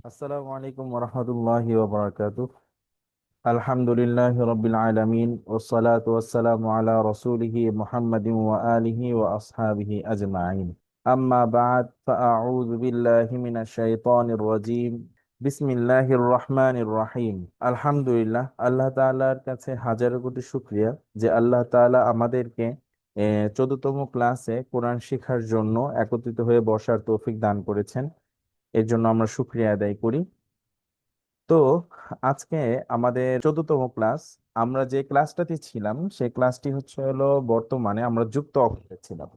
আসসালামু আলাইকুম ওরহমতুল্লাহি ওবরাকাতুহ। আলহামদুলিল্লাহি রাব্বিল আলামিন ওয়াসসালাতু ওয়াসসালামু আলা রাসূলিহি মুহাম্মাদিন ওয়া আলিহি ওয়া আসহাবিহি আজমাইন। আম্মা বা'দ ফাআউযু বিল্লাহি মিনাশ শাইতানির রাজীম। বিসমিল্লাহির রহমানির রহিম। আলহামদুলিল্লাহ, আল্লাহ তাআলার কাছে হাজার কোটি শুকরিয়া যে আল্লাহ তাআলা আমাদেরকে 14তম ক্লাসে কোরআন শেখার জন্য একত্রিত হয়ে বসার তৌফিক দান করেছেন। এর জন্য আমরা শুকরিয়া আদায় করি। তো আজকে আমাদের 14তম ক্লাস। আমরা যে ক্লাসটাতে ছিলাম সেই ক্লাসটি হলো বর্তমানে আমরা যুক্ত অক্ষরে ছিলাম।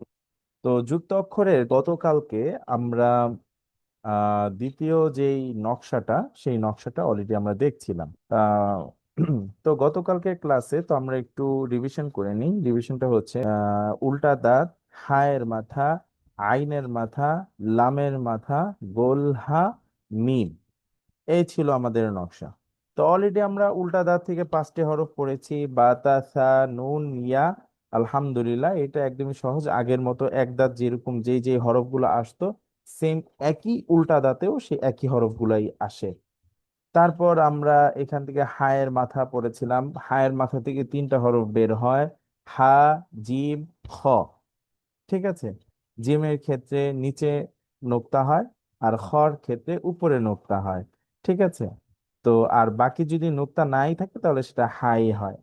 তো যুক্ত অক্ষরের গতকালকে আমরা দ্বিতীয় যেই নকশাটা সেই নকশাটা অলরেডি আমরা দেখছিলাম। তো গতকালকে ক্লাসে তো আমরা একটু রিভিশন করে নিই। রিভিশনটা হচ্ছে উল্টা দাঁত, হায়ের মাথা, আইনের মাথা, লামের মাথা, গোল হা, মিম, এই ছিল আমাদের নকশা। তো অলরেডি আমরা উল্টা দাঁত থেকে 5টি হরফ পড়েছি, বা তা সা নুন ইয়া। আলহামদুলিল্লাহ, এটা একদমই সহজ। আগের মতো এক দাঁত যেরকম যেই যেই হরফগুলো আসতো, সেম একই উল্টা দাঁতেও সেই একই হরফগুলাই আসে। তারপর আমরা এখান থেকে হায়ের মাথা পড়েছিলাম। হায়ের মাথা থেকে 3টা হরফ বের হয়, হা, জিম, খ। ঠিক আছে। জিমের ক্ষেত্রে নিচে নোক্তা হয়, আর খর ক্ষেত্রে উপরে নোক্তা হয়। ঠিক আছে। তো আর বাকি যদি নোক্তা নাই থাকে তাহলে সেটা হাই হয়।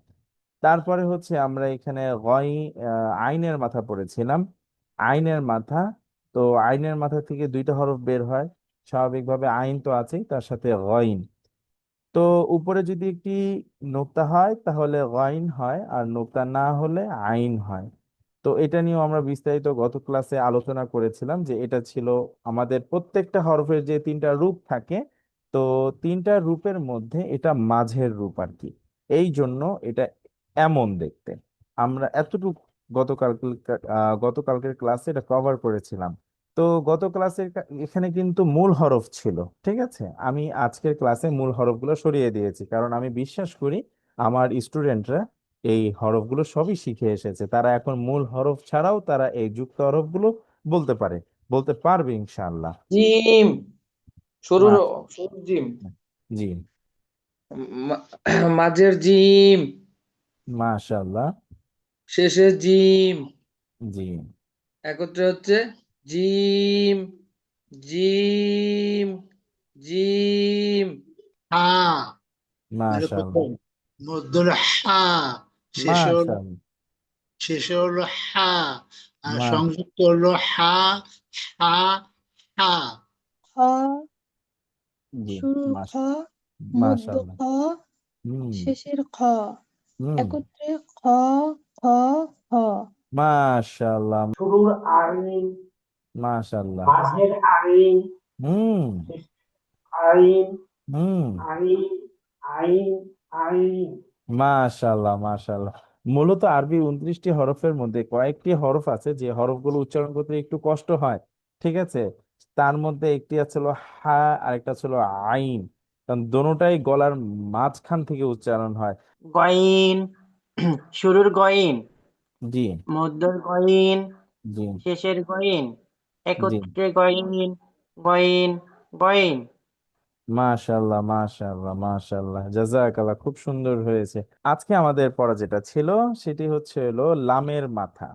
তারপরে হচ্ছে আমরা এখানে আইনের মাথা পড়েছিলাম। আইনের মাথা, তো আইনের মাথা থেকে 2টা হরফ বের হয়। স্বাভাবিকভাবে আইন তো আছেই, তার সাথে গইন। তো উপরে যদি একটি নোক্তা হয় তাহলে গাইন হয়, আর নোক্তা না হলে আইন হয়। তো এটা নিয়েও আমরা বিস্তারিত গত ক্লাসে আলোচনা করেছিলাম যে এটা ছিল আমাদের প্রত্যেকটা হরফের যে 3টা রূপ থাকে। তো 3টা রূপের মধ্যে এটা মাঝের রূপ আর কি। এই জন্য এটা এমন দেখতে। আমরা এতটুকু গতকালকের ক্লাসে এটা কভার করেছিলাম। তো গত ক্লাসের এখানে কিন্তু মূল হরফ ছিল। ঠিক আছে। আমি আজকের ক্লাসে মূল হরফগুলো সরিয়ে দিয়েছি, কারণ আমি বিশ্বাস করি আমার স্টুডেন্টরা এই হরফগুলো সবই শিখে এসেছে। তারা এখন মূল হরফ ছাড়াও তারা এই যুক্ত হরফগুলো বলতে পারে, বলতে পারবে ইনশাআল্লাহ। জিম শুরুর মা- শুরুর জিম। জি। মা- মাঝের জিম, মাশাআল্লাহ। শেষের জিম, জি। একত্রে হচ্ছে জিম, জিম, জিম। হা মানে মাশাআল্লাহ। প্রথম মধ্যর হা, শেষে হলো মাশাআল্লাহ। শেষে হলো হা, আর মা সংযুক্ত হলো হা, হা, হা। খ, জি। শুরুর খ, মাশ মধ্য মাশাআল্লাহ। খ, হুম। শেষের খ, হুম। একত্রে খ, খ, খ। মাশাআল্লাহ। শুরুর আইন, মাশাআল্লাহ। মাঝের আইন, হুম। আইন, হুম। আইন, আইন, আইন। মাশাআল্লাহ, মাশাআল্লাহ। মূলত আরবি 29টি হরফের মধ্যে কয়েকটি হরফ আছে যে হরফগুলো উচ্চারণ করতে একটু কষ্ট হয়। ঠিক আছে। তার মধ্যে একটি ছিল হা, আর একটা ছিল আইন। কারণ দোনোটাই গলার মাঝখান থেকে উচ্চারণ হয়। গয়িন, শুরুর গয়িন, জি। মধ্যর গয়িন, জি। শেষের গয়িন, জি। একত্রে গয়িন, গয়িন, গয়িন। মাশাআল্লাহ, মাশাআল্লাহ, মাশাআল্লাহ, জাযাকাল্লাহ, খুব সুন্দর হয়েছে। আজকে আমাদের পড়া যেটা ছিল সেটি হলো লামের মাথা।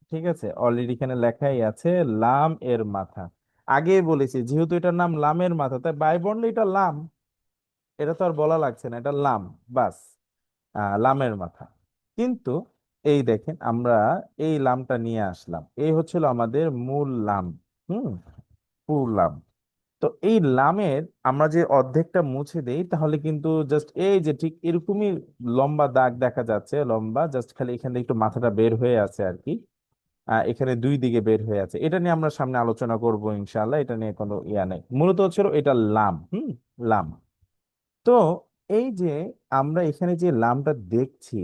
ঠিক আছে। অলরেডি এখানে লেখাই আছে লাম এর মাথা। আগে বলেছি যেহেতু এটার নাম লামের মাথা, তাই বাই বললে এটা লাম। এটা তো আর বলা লাগছে না, এটা লাম, বাস। লামের মাথা। কিন্তু এই দেখেন আমরা এই লামটা নিয়ে আসলাম, এই হচ্ছিল আমাদের মূল লাম। হুম। পুর লাম। তো এই লামের আমরা যে অর্ধেকটা মুছে দেই তাহলে কিন্তু জাস্ট এই যে ঠিক এরকমই লম্বা দাগ দেখা যাচ্ছে, লম্বা, জাস্ট খালি এখানে একটু মাথাটা বের হয়ে আছে আর কি। এখানে 2 দিকে বের হয়ে আছে। এটা নিয়ে আমরা সামনে আলোচনা করব ইনশাআল্লাহ, এটা নিয়ে কোনো ইয়া নাই। মূলত হচ্ছে এটা লাম। লাম। তো এই যে আমরা এখানে যে লামটা দেখছি,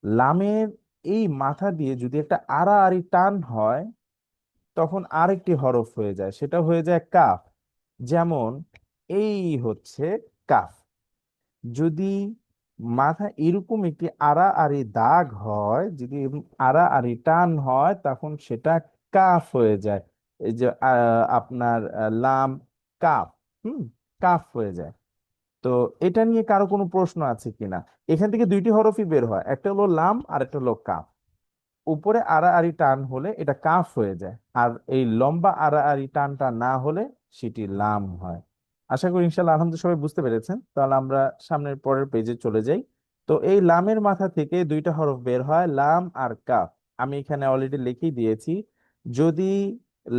লামের এই মাথা দিয়ে যদি একটা আড়াআড়ি টান হয় তখন আরেকটি হরফ হয়ে যায়, সেটা হয়ে যায় কাফ। যেমন এই হচ্ছে কাফ। যদি মাথা এরকম একটি আড়াআড়ি দাগ হয়, যদি এরকম আড়াআড়ি টান হয় তখন সেটা কাফ হয়ে যায়। এই যে আপনার লাম, কাফ। হুম। কাফ হয়ে যায়। তো এটা নিয়ে কারো কোনো প্রশ্ন আছে কিনা? এখান থেকে দুইটি হরফই বের হয়, একটা হলো লাম আর একটা হলো কাফ। উপরে আড়াআড়ি টান হলে এটা কাফ হয়ে যায়, আর এই লম্বা আড়াআড়ি টানটা না হলে সেটি লাম হয়। আশা করি ইনশাআল্লাহ আলহামদুলিল্লাহ সবাই বুঝতে পেরেছেন। তাহলে আমরা সামনের পরের পেজে চলে যাই। তো এই লামের মাথা থেকে দুইটা হরফ বের হয়, লাম আর কাফ। আমি এখানে অলরেডি লিখেই দিয়েছি, যদি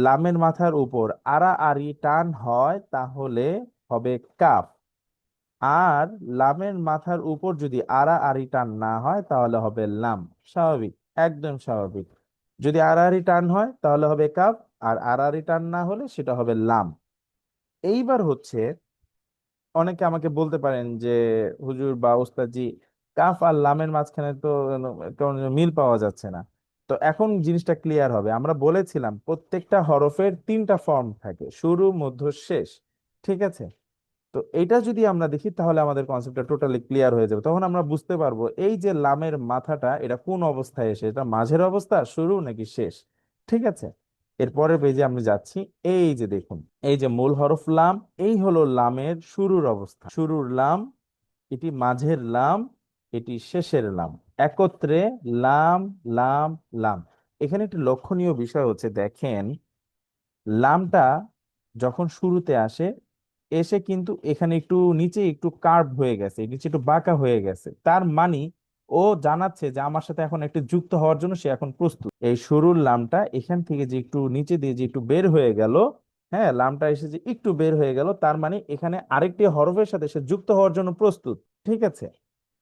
লামের মাথার উপর আড়াআড়ি টান হয় তাহলে হবে কাফ, আর লামের মাথার উপর যদি আড়াআড়ি টান না হয় তাহলে হবে লাম। স্বাভাবিক, একদম স্বাভাবিক। যদি আড়াআড়ি টান হয় তাহলে হবে কাফ, আর আড়াআড়ি টান না হলে সেটা হবে লাম। এইবার হচ্ছে, অনেকে আমাকে বলতে পারেন যে হুজুর বা ওস্তাদজি, কাফ আর লামের মাঝখানে তো কোনো মিল পাওয়া যাচ্ছে না। তো এখন জিনিসটা ক্লিয়ার হবে। আমরা বলেছিলাম প্রত্যেকটা হরফের তিনটা ফর্ম থাকে, শুরু, মধ্য, শেষ। ঠিক আছে? তো এটা যদি আমরা দেখি তাহলে আমাদের কনসেপ্টটা টোটালি ক্লিয়ার হয়ে যাবে। তখন আমরা বুঝতে পারবো এই যে লামের মাথাটা এটা কোন অবস্থায় এসে, এটা মাঝের অবস্থা, শুরু নাকি শেষ। ঠিক আছে? এরপরের পেজে আমি যাচ্ছি। এই যে দেখুন, এই যে মূল হরফ লাম, এই হলো লামের শুরুর অবস্থা, শুরুর লাম, এটি মাঝের লাম, এটি শেষের লাম, একত্রে লাম, লাম, লাম। এখানে একটি লক্ষণীয় বিষয় হচ্ছে, দেখেন লামটা যখন শুরুতে আসে, এসে কিন্তু এখানে একটু নিচে একটু কার্ভ হয়ে গেছে, নিচে একটু বাঁকা হয়ে গেছে। তার মানে ও জানাচ্ছে যে আমার সাথে এখন একটু যুক্ত হওয়ার জন্য সে এখন প্রস্তুত। এই শুরুর লামটা এখান থেকে যে একটু নিচে দিয়ে যে একটু বের হয়ে গেল, হ্যাঁ, লামটা এসে যে একটু বের হয়ে গেল, তার মানে এখানে আরেকটি হরফের সাথে সে যুক্ত হওয়ার জন্য প্রস্তুত। ঠিক আছে?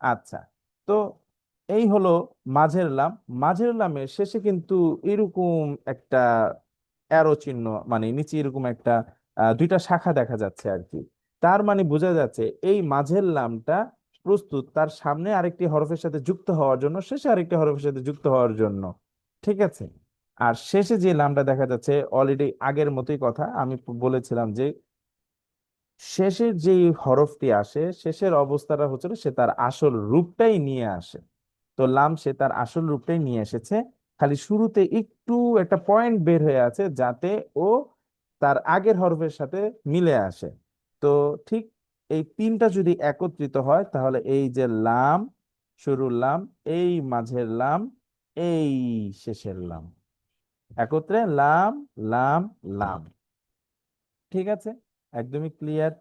আচ্ছা। তো এই হলো মাঝের লাম। মাঝের লামের শেষে কিন্তু এরকম একটা অ্যারো চিহ্ন, মানে নিচে এরকম একটা দুইটা শাখা দেখা যাচ্ছে আর কি। তার মানে বোঝা যাচ্ছে এই মাঝের লামটা প্রস্তুত তার সামনে আরেকটি হরফের সাথে যুক্ত হওয়ার জন্য, শেষে আরেকটি হরফের সাথে যুক্ত হওয়ার জন্য। ঠিক আছে? আর শেষে যে লামটা দেখা যাচ্ছে, অলরেডি আগের মতোই কথা আমি বলেছিলাম যে শেষের যে হরফটি আসে, শেষের অবস্থাটা হচ্ছিল সে তার আসল রূপটাই নিয়ে আসে। তো লাম সে তার আসল রূপটাই নিয়ে এসেছে, খালি শুরুতে একটু একটা পয়েন্ট বের হয়ে আছে যাতে ও তার আগের হরফের সাথে মিলে আসে। তো ঠিক এই তিনটা যদি একত্রিত হয় তাহলে এই যে লাম, শুরুর লাম, এই মাঝের লাম, এই শেষের লাম, একত্রে লাম, লাম, লাম। ঠিক আছে? একদমই ক্লিয়ার।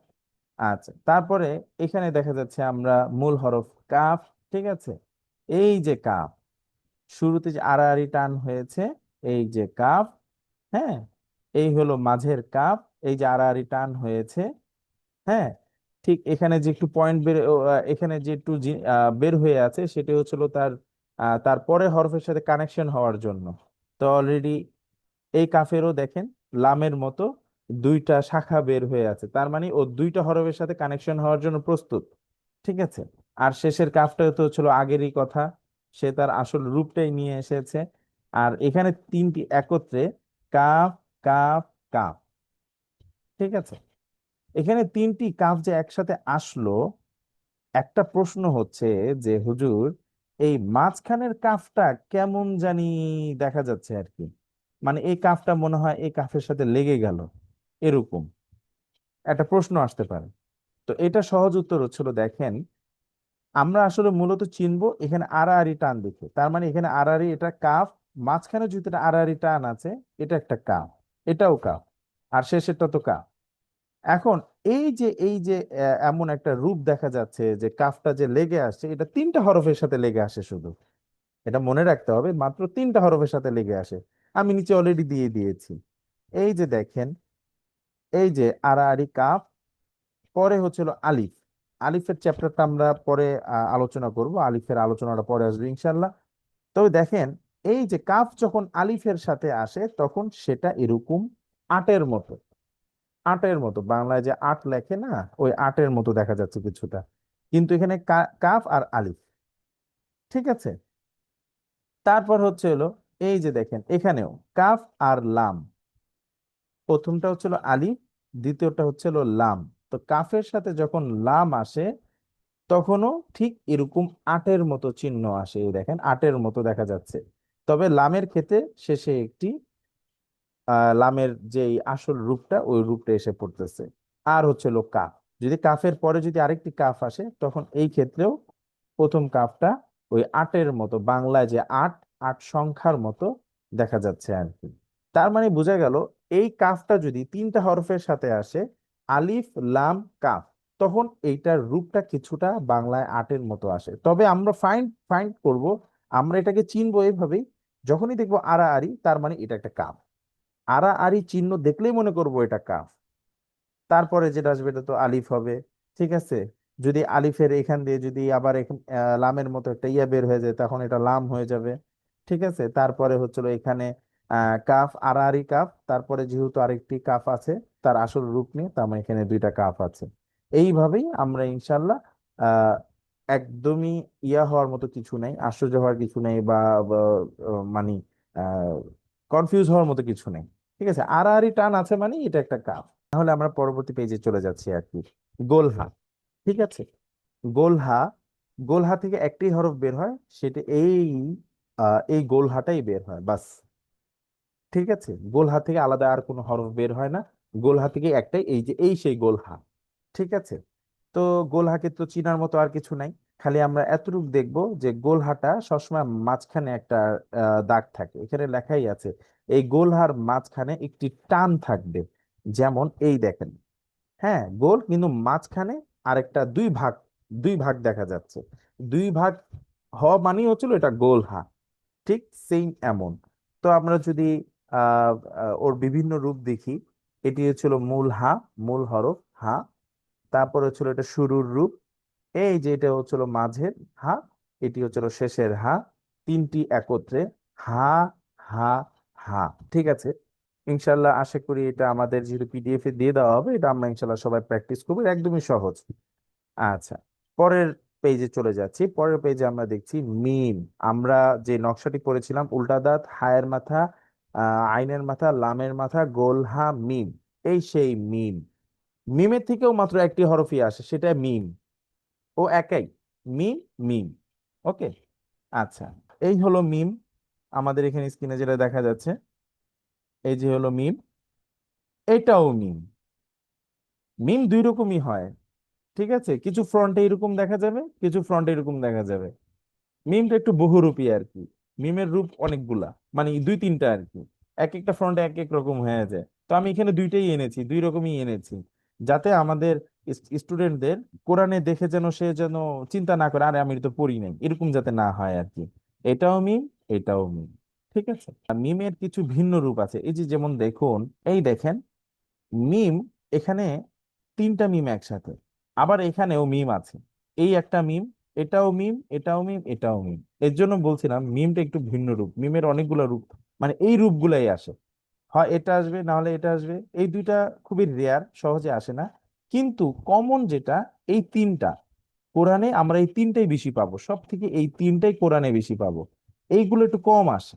আচ্ছা, তারপরে এখানে দেখা যাচ্ছে আমরা মূল হরফ কাফ। ঠিক আছে? এই যে কাফ, শুরুতে যে আড়াআড়ি টান হয়েছে, এই যে কাফ, হ্যাঁ, এই হলো মাঝের কাফ, এই যে আড়াআড়ি টান হয়েছে, হ্যাঁ, ঠিক এখানে যে একটু পয়েন্ট বের এখানে যে একটু বের হয়ে আছে সেটি হচ্ছিল তার তারপরে হরফের সাথে কানেকশন হওয়ার জন্য। তো অলরেডি এই কাফেরও দেখেন লামের মতো দুইটা শাখা বের হয়ে আছে, তার মানে ও দুইটা হরফের সাথে কানেকশন হওয়ার জন্য প্রস্তুত। ঠিক আছে? আর শেষের কাফটা তো ছিল আগেরই কথা, সে তার আসল রূপটাই নিয়ে এসেছে। আর এখানে তিনটি একত্রে কাফ, কাফ, কাফ। ঠিক আছে? এখানে তিনটি কাফ যে একসাথে আসলো, একটা প্রশ্ন হচ্ছে যে হুজুর, এই মাঝখানের কাফটা কেমন জানি দেখা যাচ্ছে আর কি, মানে এই কাফটা মনে হয় এই কাফের সাথে লেগে গেল, এরকম একটা প্রশ্ন আসতে পারে। তো এটা সহজ উত্তর হচ্ছিল, দেখেন আমরা আসলে মূলত চিনবো এখানে আড়াআড়ি টান দেখে, তার মানে এখানে আড়াআড়ি, এটা কাফ, মাঝখানে যদি এটা আড়াআড়ি টান আছে, এটা একটা কাফ, এটাও কাফ, আর শেষেরটা তো কাফ। এখন এই যে এমন একটা রূপ দেখা যাচ্ছে যে কাফটা যে লেগে আসছে, এটা তিনটা হরফের সাথে লেগে আসে শুধু। এটা মনে রাখতে হবে, মাত্র তিনটা হরফের সাথে লেগে আসে। আমি নিচে অলরেডি দিয়ে দিয়েছি। এই যে দেখেন, এই যে আড়াআড়ি কাফ, পরে হচ্ছিল আলিফ। আলিফের চ্যাপ্টারটা আমরা পরে আলোচনা করব, আলিফের আলোচনাটা পরে আসবে ইনশাল্লাহ। তবে দেখেন, এই যে কাফ যখন আলিফের সাথে আসে তখন সেটা এরকম আটের মতো, আটের মতো, বাংলায় যে আট লেখে না, ওই আটের মতো দেখা যাচ্ছে কিছুটা, কিন্তু এখানে কাফ আর আলিফ। ঠিক আছে? তারপর হচ্ছে হলো, এই যে দেখেন এখানেও কাফ আর লাম, প্রথমটা হচ্ছিল আলিফ, দ্বিতীয়টা হচ্ছিল লাম। তো কাফের সাথে যখন লাম আসে তখনও ঠিক এরকম আটের মতো চিহ্ন আসে, এই দেখেন আটের মতো দেখা যাচ্ছে। তবে লামের ক্ষেত্রে শেষে একটি লামের যে আসল রূপটা, ওই রূপটা এসে পড়তেছে। আর হচ্ছে হলো কাফ, যদি কাফের পরে যদি আরেকটি কাফ আসে তখন এই ক্ষেত্রেও প্রথম কাফটা ওই আটের মতো, বাংলায় যে আট, আট সংখ্যার মতো দেখা যাচ্ছে আর কি। তার মানে বোঝা গেল এই কাফটা যদি তিনটা হরফের সাথে আসে, আলিফ লাম কাফ, তখন এইটার রূপটা কিছুটা বাংলায় আটের মতো আসে। তবে আমরা ফাইন্ড ফাইন্ড করব, আমরা এটাকে চিনবো এইভাবেই, যখনই দেখবো আড়া আড়ি তার মানে এটা একটা কাফ, আড়া আড়ি চিহ্ন দেখলেই মনে করবো এটা কাফ। তারপরে যেটা আসবে এটা তো আলিফ হবে, ঠিক আছে। যদি আলিফের এখান দিয়ে যদি আবার লামের মতো একটা ইয়া বের হয়ে যায় তখন এটা লাম হয়ে যাবে, ঠিক আছে। তারপরে হচ্ছিল এখানে কাফ, আড়াআড়ি কাফ, তারপরে যেহেতু আরেকটি কাফ আছে তার আসল রূপ নিয়ে, তার মানে এখানে দুইটা কাফ আছে। এইভাবেই আমরা ইনশাল্লাহ আহ একদমই ইয়া হওয়ার মতো কিছু নেই, আশ্চর্য হওয়ার কিছু নেই, বা মানে কনফিউজ হওয়ার মতো কিছু নেই, ঠিক আছে। আড়াআড়ি টান আছে মানে এটা একটা কাফ। তাহলে আমরা পরবর্তী পেজে চলে যাচ্ছি আর কি। গোলহা, ঠিক আছে। গোলহা, গোলহা থেকে একটি হরফ বের হয়, সেটা এই গোলহাটাই বের হয় বাস, ঠিক আছে। গোলহা থেকে আলাদা আর কোনো হরফ বের হয় না, গোলহা থেকে একটাই, এই যে এই সেই গোলহা, ঠিক আছে। তো গোলহাকে তো চিনার মতো আর কিছু নাই, খালি আমরা এতটুকু দেখবো যে গোলহাটা সবসময় মাঝখানে একটা দাগ থাকে, এখানে লেখাই আছে এই গোলহার মাঝখানে একটি টান থাকবে। যেমন এই দেখেন, হ্যাঁ গোল কিন্তু মাঝখানে আরেকটা দুই ভাগ দেখা যাচ্ছে, দুই ভাগ হওয়া মানেই হচ্ছিল এটা গোল হা, ঠিক সেম এমন। তো আমরা যদি আহ ওর বিভিন্ন রূপ দেখি, এটি হচ্ছিল মূল হা, মূল হরফ হা। তারপরে হচ্ছিল এটা শুরুর রূপ, এই যে এটা হচ্ছিল মাঝের হা, এটি হচ্ছিল শেষের হা, তিনটি একত্রে হা, হা, হা, ঠিক আছে। ইনশাল্লাহ আশা করি এটা আমাদের যেহেতু পিডিএফ এ দিয়ে দেওয়া হবে, এটা আমরা ইনশাল্লাহ সবাই প্র্যাকটিস করবো, একদমই সহজ। আচ্ছা, পরের পেজে চলে যাচ্ছি। পরের পেজে আমরা দেখছি মিম। আমরা যে নকশাটি করেছিলাম, উল্টা দাঁত, হায়ের মাথা, আইনের মাথা, লামের মাথা, গোল হা মিম, এই সেই মিম। মিমের থেকেও মাত্র একটি হরফই আসে, সেটা মিম, ও একাই, মিম মিম, ওকে। আচ্ছা, এই হলো মিম, আমাদের এখানে স্ক্রিনে যেটা দেখা যাচ্ছে, এই যে হলো মিম, এটাও মিম। মিম দুই রকমই হয়, ঠিক আছে, কিছু ফ্রন্টে এরকম দেখা যাবে, কিছু ফ্রন্টে এরকম দেখা যাবে। মিমটা একটু বহুরূপী আর কি, মিমের রূপ অনেকগুলা, মানে দুই তিনটা আর কি, এক একটা ফ্রন্টে এক এক রকম হয়ে যায়। তো আমি এখানে দুইটাই এনেছি, দুই রকমই এনেছি, যাতে আমাদের স্টুডেন্টদের কোরআনে দেখে যেন সে যেন চিন্তা না করে আরে আমি তো পড়ি নাই, এরকম যাতে না হয় আর কি। এটাও মিম, এটাও মিম, ঠিক আছে। আর মিমের কিছু ভিন্ন রূপ আছে, এই যে যেমন দেখুন, এই দেখেন মিম, এখানে তিনটা মিম একসাথে, আবার এখানেও মিম আছে, এই একটা মিম, এটাও মিম, এটাও মিম, এটাও মিম। এর জন্য বলছিলাম মিমটা একটু ভিন্ন রূপ, মিমের অনেকগুলো রূপ, মানে এই রূপগুলাই আসে, হয় এটা আসবে না হলে এটা আসবে, এই দুইটা খুবই রেয়ার, সহজে আসে না। কিন্তু কমন যেটা, এই তিনটা কোরআনে আমরা এই তিনটাই বেশি পাবো, সব থেকে এই তিনটাই কোরআনে বেশি পাবো। এইগুলো একটু কম আসে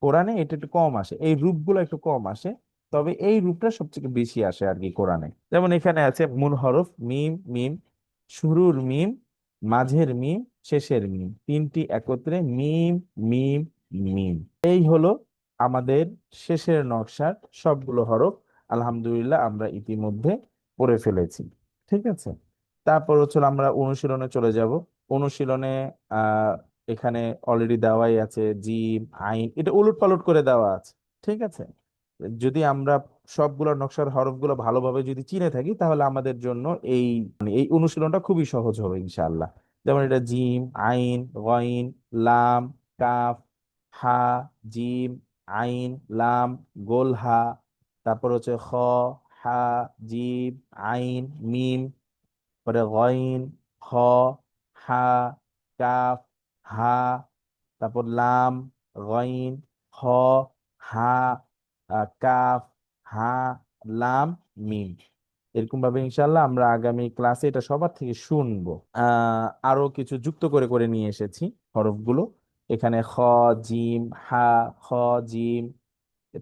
কোরআনে, এটা একটু কম আসে, এই রূপগুলো একটু কম আসে, তবে এই রূপটা সবচেয়ে বেশি আসে আর কি কোরআনে। যেমন এখানে আছে মূল হরফ মিম মিম, শুরুর মিম, মাঝের মিম, শেষের মিম, তিনটি একত্রে মিম মিম মিম। এই হলো আমাদের শেষের নকশার সবগুলো হরফ, আলহামদুলিল্লাহ আমরা ইতিমধ্যে পড়ে ফেলেছি, ঠিক আছে। তারপর হচ্ছে আমরা অনুশীলনে চলে যাব। অনুশীলনে আহ এখানে অলরেডি দেওয়াই আছে জিম আইন, এটা উলট পালট করে দেওয়া আছে, ঠিক আছে। যদি আমরা সবগুলো নকশার হরফগুলো ভালোভাবে যদি চিনে থাকি তাহলে আমাদের জন্য এই মানে এই অনুশীলনটা খুবই সহজ হবে ইনশাআল্লাহ। যেমন এটা জিম আইন গইন লাম কাফ হা, জিম আইন লাম গোল হা, তারপর হচ্ছে খ, হা, জিম আইন মিম, পরে গইন, খ, হা, কাফ, হা, তারপর লাম, গইন, খ, হা, কাফ, হা, লাম, মিম। এরকম ভাবে ইনশাল্লাহ আমরা আগামী ক্লাসে এটা সবার থেকে শুনবো। আরো কিছু যুক্ত করে করে নিয়ে এসেছি হরফগুলো, এখানে খ, জিম, হা, খ, জিম,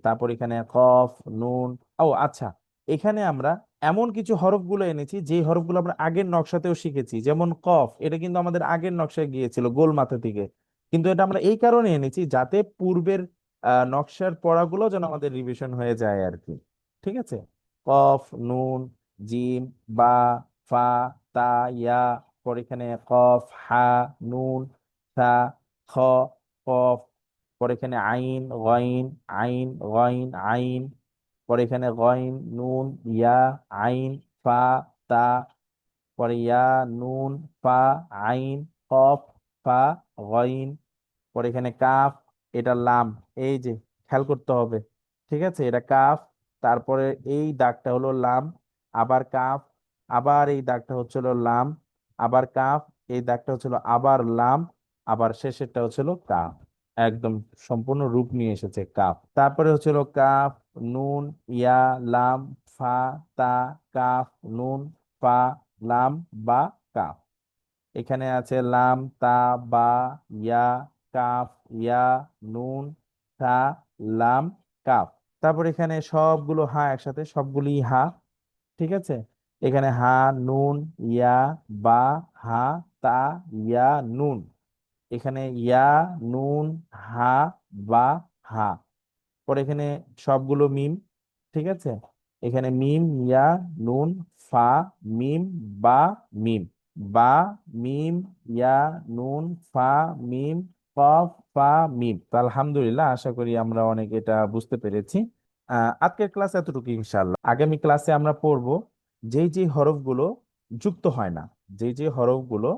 তারপর এখানে কফ, নুন। ও আচ্ছা, এখানে আমরা এমন কিছু হরফগুলো এনেছি যে হরফগুলো আমরা আগের নকশাতেও শিখেছি, যেমন কফ, এটা কিন্তু আমাদের আগের নকশায় গিয়েছিল গোল মাথা থেকে, কিন্তু এটা আমরা এই কারণে এনেছি যাতে পূর্বের নকশার পড়াগুলো যেন আমাদের রিভিশন হয়ে যায় আর কি, ঠিক আছে। কফ, নুন, জিম, বা, ফা তা ইয়া, পর এখানে কফ হা নুন সা খ কফ, পর এখানে আইন গইন আইন গইন আইন, পর এখানে গইন নুন ইয়া আইন ফা তা, পরে ইয়া নুন ফা আইন কফ ফা গইন, পরে এখানে কাফ, এটা লাম, এই যে খেয়াল করতে হবে, ঠিক আছে, এটা কাফ, তারপরে এই দাগটা হলো লাম, আবার কাফ, আবার এই দাগটা হচ্ছিল লাম, আবার কাফ, এই দাগটা হচ্ছিল আবার লাম, আবার শেষেরটা হচ্ছিল কাফ, একদম সম্পূর্ণ রূপ নিয়ে এসেছে কাফ। তারপরে হচ্ছিল কাফ নুন ইয়া লাম ফা তা কাফ নুন ফা লাম বা কাফ। এখানে আছে লাম তা বা ইয়া কাফ ইয়া নুন তা লাম কাফ। তারপর এখানে সবগুলো হা একসাথে, সবগুলি হা, ঠিক আছে। এখানে হা নুন ইয়া বা হা তা ইয়া নুন, এখানে ইয়া নুন হা বা হা, পরে এখানে সবগুলো মিম, ঠিক আছে। এখানে মিম ইয়া নুন ফা মিম বা মিম বা মিম ইয়া নুন ফা মিম কফ ফা মিম। তো আলহামদুলিল্লাহ, আশা করি আমরা অনেক এটা বুঝতে পেরেছি। আজকের ক্লাস এতটুকু, ইনশাআল্লাহ আগামী ক্লাসে আমরা পড়ব যেই যে হরফগুলো যুক্ত হয় না, যেই যে হরফগুলো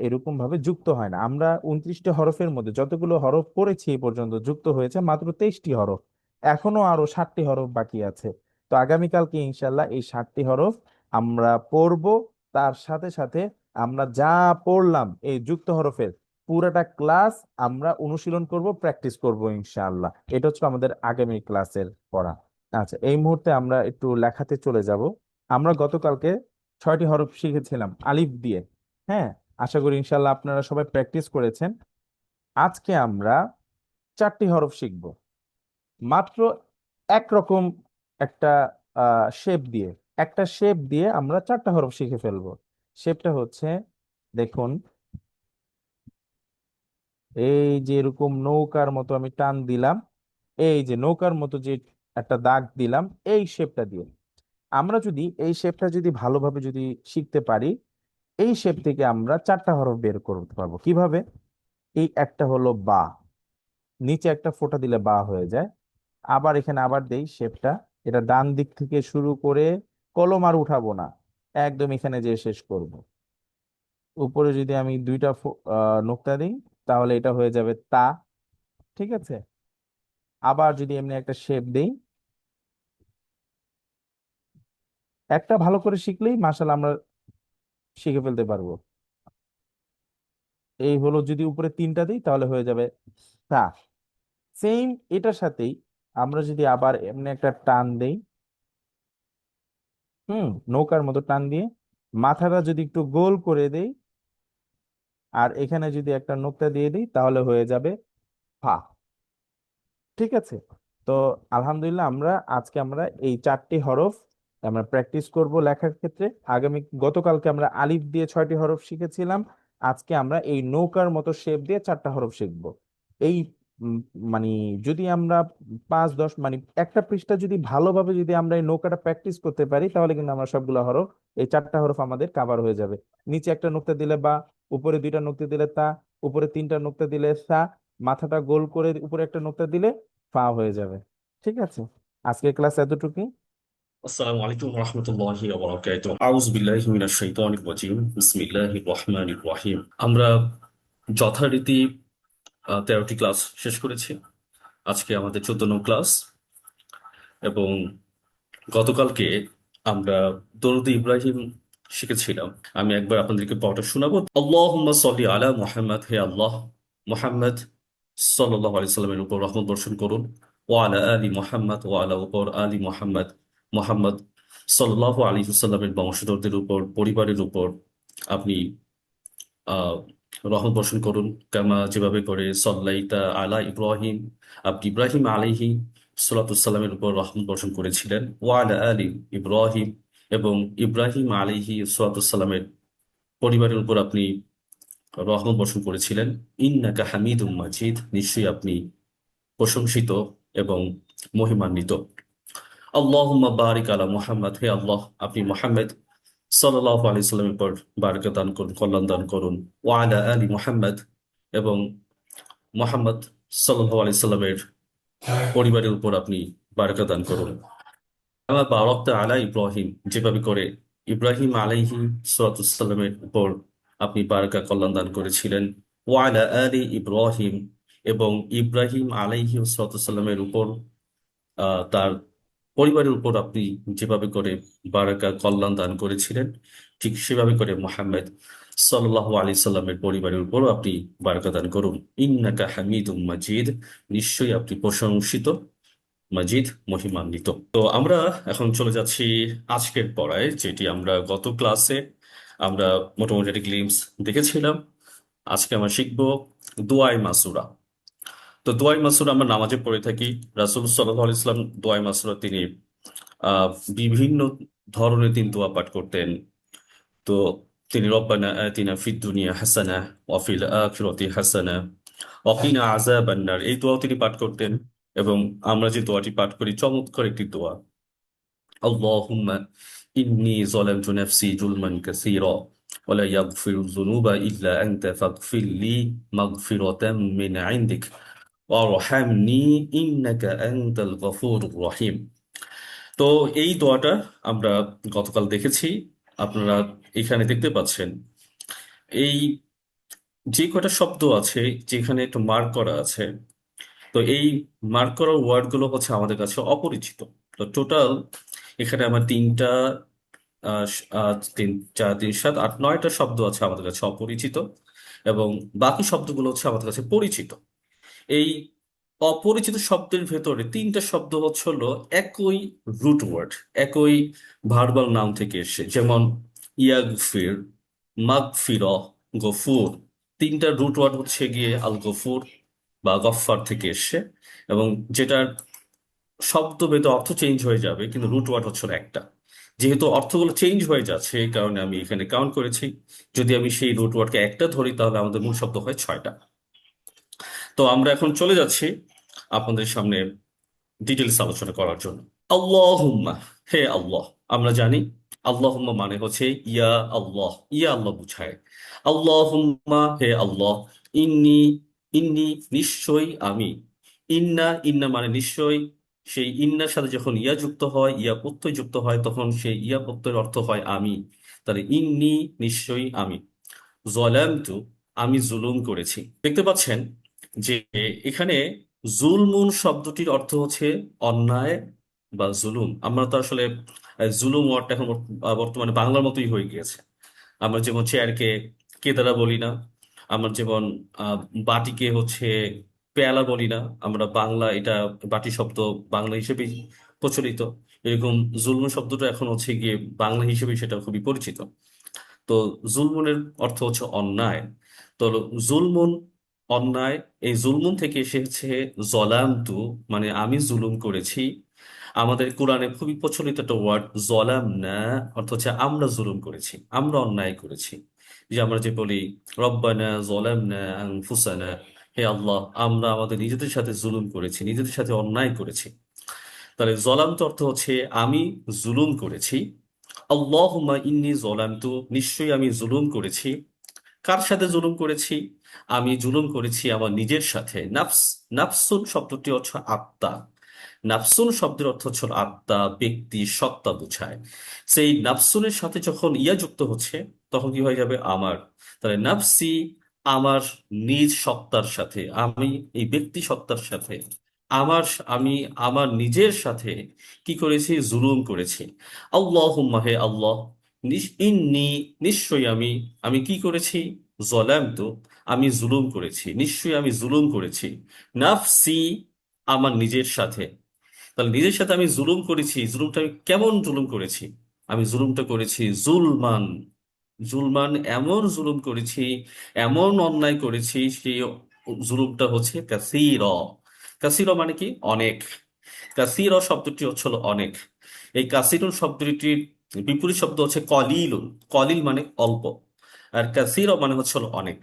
এরকম ভাবে যুক্ত হয় না। আমরা 29টি হরফের মধ্যে যতগুলো হরফ পড়েছি এই পর্যন্ত যুক্ত হয়েছে মাত্র 23টি হরফ, এখনো আরো 60টি হরফ বাকি আছে। তো আগামীকালকে ইনশাল্লাহ এই 60টি হরফ আমরা পড়ব, তার সাথে সাথে আমরা যা পড়লাম এই যুক্ত হরফের পুরাটা ক্লাস আমরা অনুশীলন করব, প্র্যাকটিস করব ইনশাআল্লাহ। এটা হচ্ছে আমাদের আগামী ক্লাসের পড়া। আচ্ছা, এই মুহূর্তে আমরা একটু লেখাতে চলে যাব। আমরা গতকালকে 6টি হরফ শিখেছিলাম আলিফ দিয়ে, হ্যাঁ, আশা করি ইনশাল্লাহ আপনারা সবাই প্র্যাকটিস করেছেন। আজকে আমরা 4টি হরফ শিখব, মাত্র একরকম একটা শেপ দিয়ে, একটা শেপ দিয়ে আমরা 4টা হরফ শিখে ফেলবো। শেপটা হচ্ছে, দেখুন, এই যে এরকম নৌকার মতো আমি টান দিলাম, এই যে নৌকার মতো যে একটা দাগ দিলাম, এই শেপটা দিয়ে আমরা যদি এই শেপটা যদি ভালোভাবে যদি শিখতে পারি, এই শেপ থেকে আমরা 4টা হরফ বের করতে পারবো। কিভাবে? এই একটা হলো বা, নিচে একটা ফোঁটা দিলে বা হয়ে যায়। আবার এখানে আবার দেই শেপটা, এটা ডান দিক থেকে শুরু করে কলম আর উঠাবো না, একদম এখানে যে শেষ করব। উপরে যদি আমি 2টা নোক্তা দিই তাহলে এটা হয়ে যাবে তা, ঠিক আছে। আবার যদি এমনি একটা শেপ দেই, একটা ভালো করে শিখলেই মাশাআল্লাহ আমরা শিখে ফেলতে পারবো। এই হলো, যদি উপরে 3টা দিই তাহলে হয়ে যাবে তা। সেম এটার সাথেই আমরা যদি আবার এমনি একটা টান দেই, নৌকার মতো টান দিয়ে মাথাটা যদি একটু গোল করে দেই আর এখানে যদি একটা নোক্তা দিয়ে দিই তাহলে হয়ে যাবে ফা, ঠিক আছে। তো আলহামদুলিল্লাহ, আজকে আমরা এই 4টি হরফ আমরা প্র্যাকটিস করব লেখার ক্ষেত্রে। গতকালকে আমরা আলিফ দিয়ে 6টি হরফ শিখেছিলাম, আজকে আমরা এই নৌকার মতো শেপ দিয়ে 4টা হরফ শিখব। এই উম, মানে যদি আমরা 5-10 একটা পৃষ্ঠা যদি ভালোভাবে যদি আমরা এই নৌকাটা প্র্যাকটিস করতে পারি তাহলে কিন্তু আমরা সবগুলো হরফ, এই 4টা হরফ আমাদের কাভার হয়ে যাবে। নিচে একটা নোক্তা দিলে বা, উপরে 2টা নোক্তা দিলে তা, উপরে 3টা নোক্তা দিলে সা, মাথাটা গোল করে উপরে একটা নোক্তা দিলে ফা হয়ে যাবে, ঠিক আছে। আজকের ক্লাস এতটুকুই। আসসালামু আলাইকুম রহমতুল্লাহি ওয়া বারাকাতুহু আউযু বিল্লাহি মিনাশ শাইতানির রাজিম বিসমিল্লাহির রহমানির রহিম। আমরা যথারীতি 13টি ক্লাস শেষ করেছি। আজকে আমাদের 14নং ক্লাস, এবং গতকালকে আমরা দরুদ ইব্রাহিম শিখেছিলাম। আমি একবার আপনাদেরকে পড়াটা শোনাবো। আল্লাহুম্মা সাল্লি আলা মুহাম্মাদ, হে আল্লাহ মুহাম্মদ সাল্লাল্লাহু আলাইহি সাল্লামের উপর রহমত বর্ষণ করুন। ওয়া আলা আলি মুহাম্মদ, ওয়া আলা উপর আলি মুহাম্মদ, মুহাম্মদ সাল্লাল্লাহু আলাইহি সাল্লামের বংশধরদের উপর, পরিবারের উপর আপনি আহ রহমত বর্ষণ করুন। কামা, যেভাবে করে সাল্লাইতা আলা ইব্রাহিম, আপনি ইব্রাহিম আলাইহি সাল্লাতুসাল্লামের উপর রহমত বর্ষণ করেছিলেন। ওয়া আলা আলি ইব্রাহিম, এবং ইব্রাহিম আলাইহি সাল্লাতুসাল্লামের পরিবারের উপর আপনি রহমত বর্ষণ করেছিলেন। ইন্নাকা হামিদুম মাজিদ, নিশ্চয়ই আপনি প্রশংসিত এবং মহিমান্বিত। আল্লাহুম্মা বারিক আলা মুহাম্মদ, হে আল্লাহ আপনি মুহাম্মদ সাল্লাল্লাহু আলাইহি সাল্লামের উপর বারাকা দান করুন, কল্যাণ দান করুন। ওয়া আলা আলি মুহাম্মদ, এবং মুহাম্মদ সাল্লাল্লাহু আলাইহি সাল্লামের পরিবারের উপর আপনি বারাকা দান করুন। কামা বারাকতা আলা ইব্রাহিম, যেভাবে করে ইব্রাহিম আলাইহি সালামের উপর আপনি বারাকা কল্যাণ দান করেছিলেন। ওয়া আলা আলি ইব্রাহিম, এবং ইব্রাহিম আলাইহি সালামের উপর তার পরিবারের উপর আপনি যেভাবে করে বারাকা কল্যাণ দান করেছিলেন, ঠিক সেভাবে করে মুহাম্মদ সাল্লাল্লাহু আলাইহি সাল্লামের পরিবারের উপরও আপনি বারাকা দান করুন। ইন্নাকা হামিদুম মাজিদ, নিশ্চয়ই আপনি প্রশংসিত, মাজিদ মহিমান্বিত। তো আমরা এখন চলে যাচ্ছি আজকের পড়ায়, যেটি আমরা গত ক্লাসে আমরা মোটামুটি একটা গ্লিমস দেখেছিলাম। আজকে আমরা শিখবো দুআয়ে মাসুরা। তো দুআয়ে মাসুরা আমরা নামাজে পড়ে থাকি। রাসূল সাল্লাল্লাহু আলাইহি সাল্লাম দুআয়ে মাসুরা তিনি বিভিন্ন ধরনের তিনি দোয়া পাঠ করতেন। তো তিনি রব্বানা আতিনা ফিদ দুনিয়া হাসানা ওয়া ফিল আখিরাতি হাসানা ওয়া কিনা আযাবান নার, এই দোয়াও তিনি পাঠ করতেন। এবং আমরা যে দোয়াটি পাঠ করি, চমৎকার একটি দোয়া, আল্লাহুম্মা ইন্নী যালামতু নাফসি জুলমান কাসীরা ওয়া লা ইয়াগফিরুয যুনুবা ইল্লা আনতা ফাগফিরলি মাগফিরাতাম মিন ইনদিক ওয়ারহামনি ইন্নাকা আনতাল গফুরুর রহিম। তো এই দোয়াটা আমরা গতকাল দেখেছি। আপনারা এখানে দেখতে পাচ্ছেন এই যে কটা শব্দ আছে, যেখানে একটু মার্ক করা আছে, তো এই মার্ক করা ওয়ার্ডগুলো হচ্ছে আমাদের কাছে অপরিচিত। তো টোটাল এখানে আমার তিনটা তিন চার তিন সাত আট নয়টা শব্দ আছে আমাদের কাছে অপরিচিত, এবং বাকি শব্দগুলো হচ্ছে আমাদের কাছে পরিচিত। এই অপরিচিত শব্দের ভেতরে তিনটা শব্দ হচ্ছে হলো একই রুট ওয়ার্ড, একই ভার্বাল নাউন থেকে এসে, যেমন ইয়াগফির, মাগফির, গফুর। তিনটা রুট ওয়ার্ড হচ্ছে গিয়ে আল গফুর বা গফফার থেকে এসে, এবং যেটার শব্দ ভেদে অর্থ চেঞ্জ হয়ে যাবে, কিন্তু রুট ওয়ার্ড হচ্ছে হলো একটা। যেহেতু অর্থগুলো চেঞ্জ হয়ে যাচ্ছে, এই কারণে আমি এখানে কাউন্ট করেছি। যদি আমি সেই রুট ওয়ার্ডকে একটা ধরি, তাহলে আমাদের মূল শব্দ হয় 6টা। তো আমরা এখন চলে যাচ্ছি আপনাদের সামনে ডিটেলস আলোচনা করার জন্য। আল্লাহুম্মা, হে আল্লাহ। আমরা জানি আল্লাহুম্মা মানে হচ্ছে ইয়া আল্লাহ, ইয়া আল্লাহ বুঝায়। আল্লাহুম্মা, হে আল্লাহ। ইন্নি, ইন্নি নিশ্চয়ই আমি। ইন্না, ইন্না মানে নিশ্চয়। সেই ইন্নার সাথে যখন ইয়া যুক্ত হয়, ইয়া প্রত্যয় যুক্ত হয়, তখন সেই ইয়া প্রত্যয়ের অর্থ হয় আমি। তাহলে ইন্নি নিশ্চয়ই আমি। যালামতু, আমি জুলুম করেছি। দেখতে পাচ্ছেন যে এখানে জুলমুন শব্দটির অর্থ হচ্ছে অন্যায় বা জুলুম। আমরা তো আসলে জুলুম ওয়ার্ডটা এখন বর্তমানে বাংলার মতোই হয়ে গিয়েছে। আমরা যেমন চেয়ারকে কেদারা বলি না, আমরা যেমন আহ, বাটিকে হচ্ছে পেয়ালা বলি না, আমরা বাংলা এটা বাটি শব্দ বাংলা হিসেবেই প্রচলিত। এরকম জুলমুন শব্দটা এখন হচ্ছে গিয়ে বাংলা হিসেবে সেটা খুবই পরিচিত। তো জুলমুনের অর্থ হচ্ছে অন্যায়। তো জুলমুন অন্যায়, এই জুলমুন থেকে এসেছে জলামতু, মানে আমি জুলুম করেছি। আমাদের কোরআনে খুবই প্রচলিত একটা ওয়ার্ড জলামনা, অর্থ হচ্ছে আমরা জুলুম করেছি, আমরা অন্যায় করেছি। যে আমরা যে বলি রব্বানা জলামনা আনফুসানা, হে আল্লাহ আমরা আমাদের নিজেদের সাথে জুলুম করেছি, নিজেদের সাথে অন্যায় করেছি। তাহলে জলামতু অর্থ হচ্ছে আমি জুলুম করেছি। আল্লাহুম্মা ইন্নী যালামতু, নিশ্চয়ই আমি জুলুম করেছি। কার সাথে জুলুম করেছি? আমি জুলুম করেছি আমার নিজের সাথে। নাফস, নাফসুন শব্দটি হচ্ছে আত্মা। নাফসুন শব্দের অর্থ হচ্ছে আত্মা, ব্যক্তি, সত্তা বোঝায়। সেই নাফসুনের সাথে যখন ইয়া যুক্ত হচ্ছে, তখন কি হয়ে যাবে আমার। তাহলে নাফসি, আমার নিজ সত্তার সাথে, আমি এই ব্যক্তি সত্তার সাথে, আমার, আমি আমার নিজের সাথে কি করেছি? জুলুম করেছি। আল্লাহুম্মা, হে আল্লাহ। ইন্নি, নিশ্চয়ই আমি। আমি কি করেছি? জলামতু, আমি জুলুম করেছি, নিশ্চয়ই আমি জুলুম করেছি। নাফসি, আমার নিজের সাথে। তাহলে নিজের সাথে আমি জুলুম করেছি। জুলুমটা আমি কেমন জুলুম করেছি? আমি জুলুমটা করেছি জুলমান, জুলমান এমন জুলুম করেছি, এমন অন্যায় করেছি, সেই জুলুমটা হচ্ছে কাসীর। কাসীর মানে কি? অনেক। কাসীর শব্দটি হচ্ছে হলো অনেক। এই কাসীরুন শব্দটির বিপরীত শব্দ হচ্ছে কলিলুন। কলিল মানে অল্প, আর কাসীর মানে হচ্ছে হলো অনেক।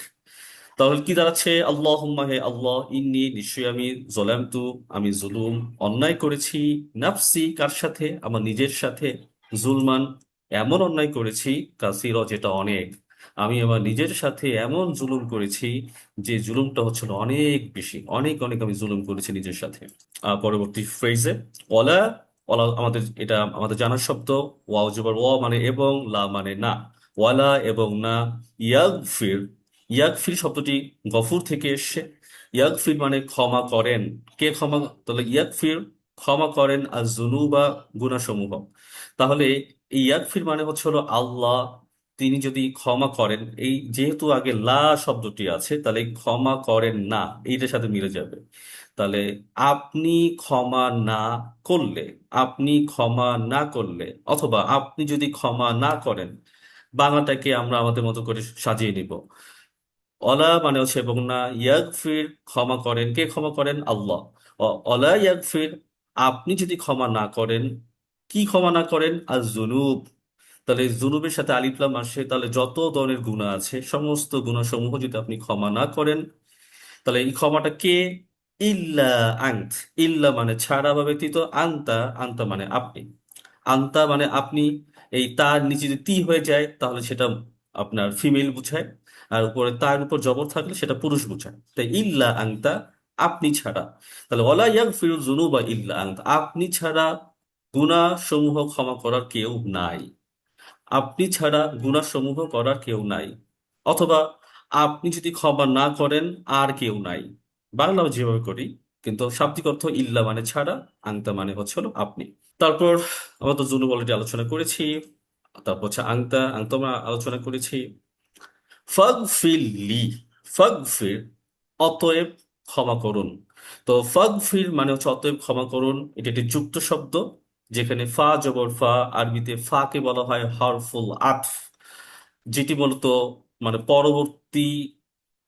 তাহলে কি দাঁড়াচ্ছে? আল্লাহুম্মা, হে আল্লাহ। ইন্নি, নিশ্চয়ই আমি। জলামতু, আমি জুলুম অন্যায় করেছি। নাফসি, কার সাথে? আমার নিজের সাথে। জুলমান, এমন অন্যায় করেছি কাসির, যেটা অনেক। আমি আমার নিজের সাথে এমন জুলুম করেছি যে জুলুমটা হচ্ছিল অনেক বেশি, অনেক অনেক আমি জুলুম করেছি নিজের সাথে। পরবর্তী ফ্রেজে ওয়ালা, ওয়ালা আমাদের এটা আমাদের জানার শব্দ। ওয়াও জবর ওয়া মানে এবং, লা মানে না। ওয়ালা এবং না। ইয়াগফির, ইয়াগফির শব্দটি গফুর থেকে এসছে। ইয়াগফির মানে ক্ষমা করেন। কে ক্ষমা? তাহলে ইয়াগফির ক্ষমা করেন আর জুনুবা, গুনাহসমূহ। তাহলে এই ইয়াগফির মানে হচ্ছে হলো আল্লাহ তিনি যদি ক্ষমা করেন, এই যেহেতু আগে লা শব্দটি আছে তাহলে এই ক্ষমা করেন না এইটার সাথে মিলে যাবে। তাহলে আপনি ক্ষমা না করলে, আপনি ক্ষমা না করলে, অথবা আপনি যদি ক্ষমা না করেন, বাংলাটাকে আমরা আমাদের মতো করে সাজিয়ে নিব। অলা মানে হচ্ছে এবং না, ইয়াগফির ক্ষমা করেন, কে ক্ষমা করেন? আল্লাহ। অলা ইয়াগফির আপনি যদি ক্ষমা না করেন, কি ক্ষমা না করেন? আর জুনুব। তাহলে জুনুবের সাথে আলিফ লাম আসে, তাহলে যত ধরনের গুনাহ আছে সমস্ত গুনাহ সমূহ যদি আপনি ক্ষমা না করেন, তাহলে এই ক্ষমাটা কে? ইল্লা আন্ত, ইল্লা মানে ছাড়া বা ব্যতীত, আন্তা, আন্তা মানে আপনি, আন্তা মানে আপনি। এই তার নিচে যদি তি হয়ে যায় তাহলে সেটা আপনার ফিমেল বুঝায়, আর উপরে তার উপর জবর থাকলে সেটা পুরুষ বুঝায়। তাই ইল্লা আন্তা, আপনি ছাড়া। তাহলে ওয়ালা ইয়াগফিরু যুনুবা ইল্লা আন্ত, আপনি ছাড়া গুনাহ সমূহ ক্ষমা করার কেউ নাই। আপনি ছাড়া গুনাহ সমূহ করার কেউ নাই। অথবা আপনি যদি ক্ষমা না করেন আর কেউ নাই, বাংলাও যেভাবে করি, কিন্তু শাব্দিক অর্থ ইল্লা মানে ছাড়া, আংতা মানে হচ্ছে হলো আপনি। তারপর আমরা তো জুনুব অলরেডি আলোচনা করেছি। তারপর হচ্ছে আংতা, আংতা আমরা আলোচনা করেছি। ফাগফির লি, ফাগফির অতএব ক্ষমা করুন। তো ফাগফির মানে হচ্ছে অতএব ক্ষমা করুন, এটা একটি যুক্ত শব্দ, যেখানে ফা জবর ফা, আরবিতে ফাকে বলা হয় হরফুল আতফ, যেটি মূলত মানে পরবর্তী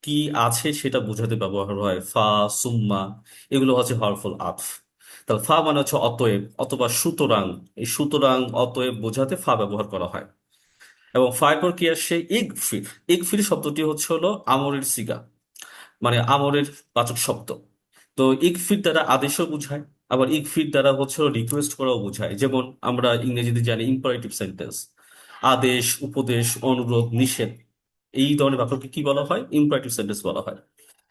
কি আছে সেটা বোঝাতে ব্যবহার হয়। ফা, সুম্মা, এগুলো হচ্ছে হরফুল আতফ। তাহলে ফা মানে হচ্ছে অতএব অথবা সুতরাং, এই সুতরাং অতএব বোঝাতে ফা ব্যবহার করা হয়। এবং ফায়ের পর কি আসছে? ইগফির, ইগফির শব্দটি হচ্ছে হলো আমরের সিগা, মানে আমরের বাচক শব্দ। তো ইগফির দ্বারা আদেশও বোঝায়, আবার ইগফির দ্বারা হচ্ছে হলো রিকোয়েস্ট করাও বোঝায়। যেমন আমরা ইংরেজিতে জানি ইম্পারেটিভ সেন্টেন্স, আদেশ, উপদেশ, অনুরোধ, নিষেধ, এই ধরনের বাক্যকে কি বলা হয়? ইম্পারেটিভ সেন্টেন্স বলা হয়।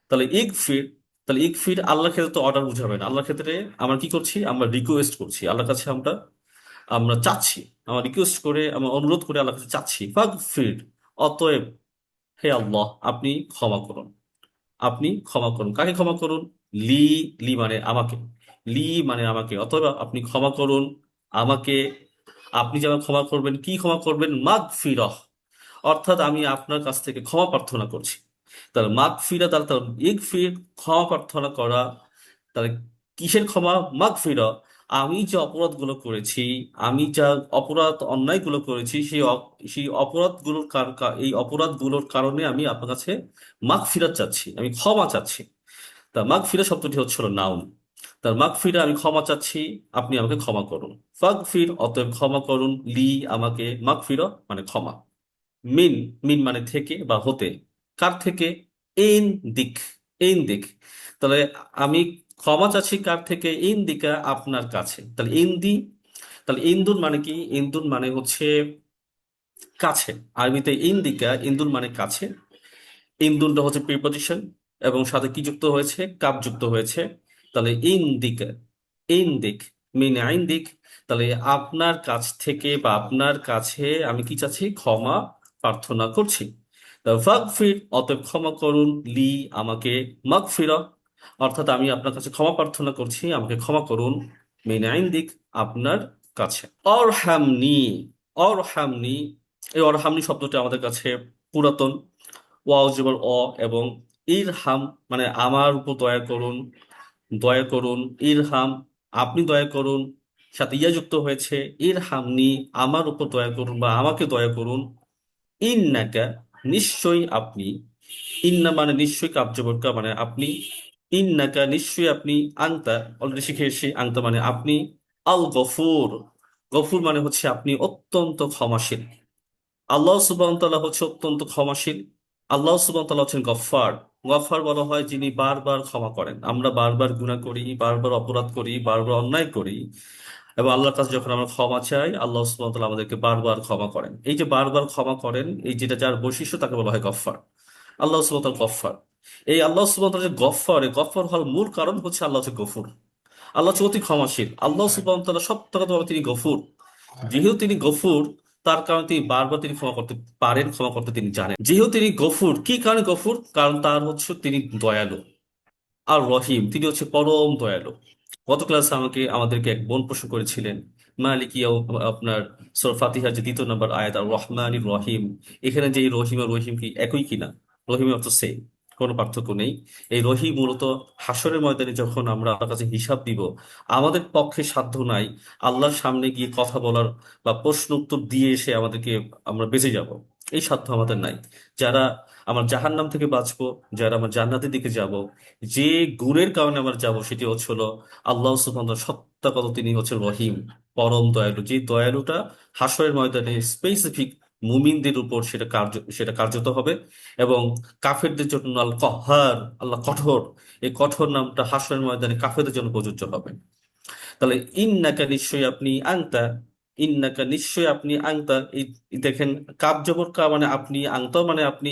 তাহলে ইগফির, তাহলে ইগফির আল্লাহর ক্ষেত্রে তো অর্ডার বুঝাবে না, আল্লাহর ক্ষেত্রে আমরা কি করছি? আমরা রিকোয়েস্ট করছি আল্লাহর কাছে, আমরা আমরা চাচ্ছি, আমরা রিকোয়েস্ট করে, আমরা অনুরোধ করে আল্লাহর কাছে চাচ্ছি। ফাগফির অতএব, হে আল্লাহ আপনি ক্ষমা করুন, আপনি ক্ষমা করুন। কাকে ক্ষমা করুন? লি, লি মানে আমাকে, লি মানে আমাকে, অথবা আপনি ক্ষমা করুন আমাকে। আপনি যেমন ক্ষমা করবেন, কি ক্ষমা করবেন? মাগফিরাহ, অর্থাৎ আমি আপনার কাছ থেকে ক্ষমা প্রার্থনা করছি। তাহলে মাগফিরা, তাহলে তাহলে ইগফির ক্ষমা প্রার্থনা করা। তাহলে কিসের ক্ষমা? মাগফিরা, আমি যে অপরাধগুলো করেছি, আমি যা অপরাধ অন্যায়গুলো করেছি, সেই অপরাধগুলোর এই অপরাধগুলোর কারণে আমি আপনার কাছে মাগফিরাত চাচ্ছি, আমি ক্ষমা চাচ্ছি। তা মাগফিরা শব্দটি হচ্ছে হলো নাউন। তার মাগফিরা আমি ক্ষমা চাচ্ছি, আপনি আমাকে ক্ষমা করুন। ফাগফির অতএব ক্ষমা করুন, লি আমাকে, মাগফিরা মানে ক্ষমা। মিন, মিন মানে থেকে বা হতে, কার থেকে? ইন দিক, ইন দিক। তাহলে আমি ক্ষমা চাচ্ছি কার থেকে? ইন দিকা, আপনার কাছে। তাহলে ইন্দি, তাহলে ইন্দুন মানে কি? ইন্দুন মানে হচ্ছে কাছে। আরবিতে ইন্দিকা, ইন্দুন মানে কাছে। ইন্দুনটা হচ্ছে প্রিপজিশন, এবং সাথে কি যুক্ত হয়েছে? কাপ যুক্ত হয়েছে। তাহলে ইন্দিকা, ইন্দিক, মিন ইন্দিক। তাহলে আপনার কাছ থেকে বা আপনার কাছে আমি কি চাচ্ছি? ক্ষমা প্রার্থনা করছি। ফাগফির অতএব ক্ষমা করুন, লি আমাকে, মাগফিরা অর্থাৎ আমি আপনার কাছে ক্ষমা প্রার্থনা করছি, আমাকে ক্ষমা করুন, মিন ইন্দিক আপনার কাছে। অরহামনি, অরহামনি, এই অরহামনি শব্দটি আমাদের কাছে পুরাতন। ওয়াও জবর অ, এবং ইরহাম মানে আমার উপর দয়া করুন, দয়া করুন। ইরহাম আপনি দয়া করুন, সাথে ইয়া যুক্ত হয়েছে। ইরহামনি আমার উপর দয়া করুন বা আমাকে দয়া করুন। ইন্নাকা নিশ্চয়ই আপনি, ইন্না মানে নিশ্চয়ই, কার্যবর্কা মানে আপনি, ইন্নাকা নিশ্চয়ই আপনি, আংতা অলরেডি শিখে এসেছি, আংতা মানে আপনি, আল গফুর, গফুর মানে হচ্ছে আপনি অত্যন্ত ক্ষমাশীল। আল্লাহ সুবহান তাআলা হচ্ছে অত্যন্ত ক্ষমাশীল। আল্লাহ সুবহান তাআলা হচ্ছেন গফফার। গফফার বলা হয় যিনি বারবার ক্ষমা করেন। আমরা বারবার গুনাহ করি, বারবার অপরাধ করি, বারবার অন্যায় করি, এবং আল্লাহর কাছে যখন আমরা ক্ষমা চাই, আল্লাহ সুবহানাহু ওয়া তাআলা আমাদেরকে বারবার ক্ষমা করেন। এই যে বারবার ক্ষমা করেন, এই যেটা যার বৈশিষ্ট্য, তাকে বলা হয় গফফার। আল্লাহ সুবহানাহু ওয়া তাআলা গফফার। এই আল্লাহ সুবহানাহু ওয়া তাআলা যে গফফার, এই গফফার হওয়ার মূল কারণ হচ্ছে আল্লাহ হচ্ছে গফুর। আল্লাহ হচ্ছে অতি ক্ষমাশীল। আল্লাহ সুবহানাহু ওয়া তাআলা সত্যিকারভাবে তিনি গফুর। যেহেতু তিনি গফুর, তার কারণে তিনি বারবার তিনি ক্ষমা করতে পারেন, ক্ষমা করতে তিনি জানেন। যেহেতু তিনি গফুর, কি কারণে গফুর? কারণ তার হচ্ছে তিনি দয়ালু। আর রহিম, তিনি হচ্ছে পরম দয়ালু। গত ক্লাসে আমাদেরকে এক বোন প্রশ্ন করেছিলেন, মালিক আপনার সূরা ফাতিহার যে 2 নম্বর আয়াত, আর রহমানির রহিম, এখানে যে এই রহিম আর রহিম কি একই কিনা? রহিম অর্থ সেম, কোনো পার্থক্য নেই। এই রহিম মূলত হাসরের ময়দানে যখন আমরা আল্লাহর কাছে হিসাব দিব, আমাদের পক্ষে সাধ্য নাই আল্লাহর সামনে গিয়ে কথা বলার বা প্রশ্ন উত্তর দিয়ে এসে আমরা বেঁচে যাব। এই সাধ্য আমাদের নাই। যারা আমার জাহান্নাম থেকে বাঁচবো, যারা আমার জান্নাতের দিকে যাব, যে গুণের কারণে আমরা যাব, সেটি হচ্ছে হলো আল্লাহ সুবহানাহু ওয়া তাআলা সত্তা কত, তিনি হচ্ছে রহিম, পরম দয়ালু। যে দয়ালুটা হাশরের ময়দানে স্পেসিফিক মুমিনদের উপর সেটা কার্যত হবে। এবং কাফেরদের জন্য আল কহার, আল্লাহ কঠোর, এই কঠোর নামটা হাশরের ময়দানে কাফেরদের জন্য প্রযোজ্য হবে। তাহলে ইন্নাকা নিশ্চয়ই আপনি আংতা, ইন্নাকা নিশ্চয়ই আপনি আংতা, এই দেখেন, কাব জবর কা মানে আপনি, আংতা মানে আপনি।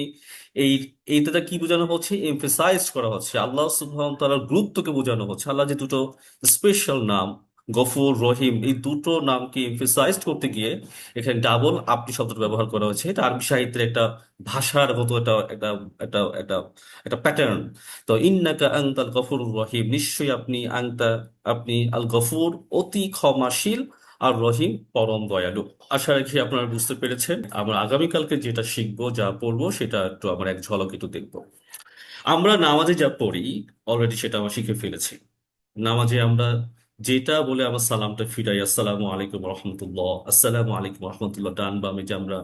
এই এইটা কি বোঝানো হচ্ছে? এমফেসাইজ করা হচ্ছে আল্লাহ সুবহানাহু ওয়া তাআলার গুরুত্বকে বোঝানো হচ্ছে। আল্লাহ যে দুটো স্পেশাল নাম, গফুর, রহিম, এই দুটো নামকে এমফেসাইজ করতে গিয়ে এখানে ডাবল আপনি শব্দটা ব্যবহার করা হয়েছে। এটা আরবি সাহিত্যের একটা ভাষার মতো একটা একটা একটা একটা একটা প্যাটার্ন। তো ইন্নাকা আনতাল গফুরুর রহিম, নিশ্চয়ই আপনি আনতা, আপনি আল গফুর, অতি ক্ষমাশীল, আর রহিম, পরম দয়ালু। আশা রাখি আপনারা বুঝতে পেরেছেন। আমরা আগামীকালকে যেটা শিখবো, যা পড়বো, সেটা একটু আমরা এক ঝলক একটু দেখবো। আমরা নামাজে যা পড়ি, অলরেডি সেটা আমরা শিখে ফেলেছি। নামাজে আমরা যেটা বলে আমরা সালামটা ফিরাই, আসসালামু আলাইকুম রহমতুল্লাহ, আসসালামু আলাইকুম রহমতুল্লাহ, ডান বামে যে আমরা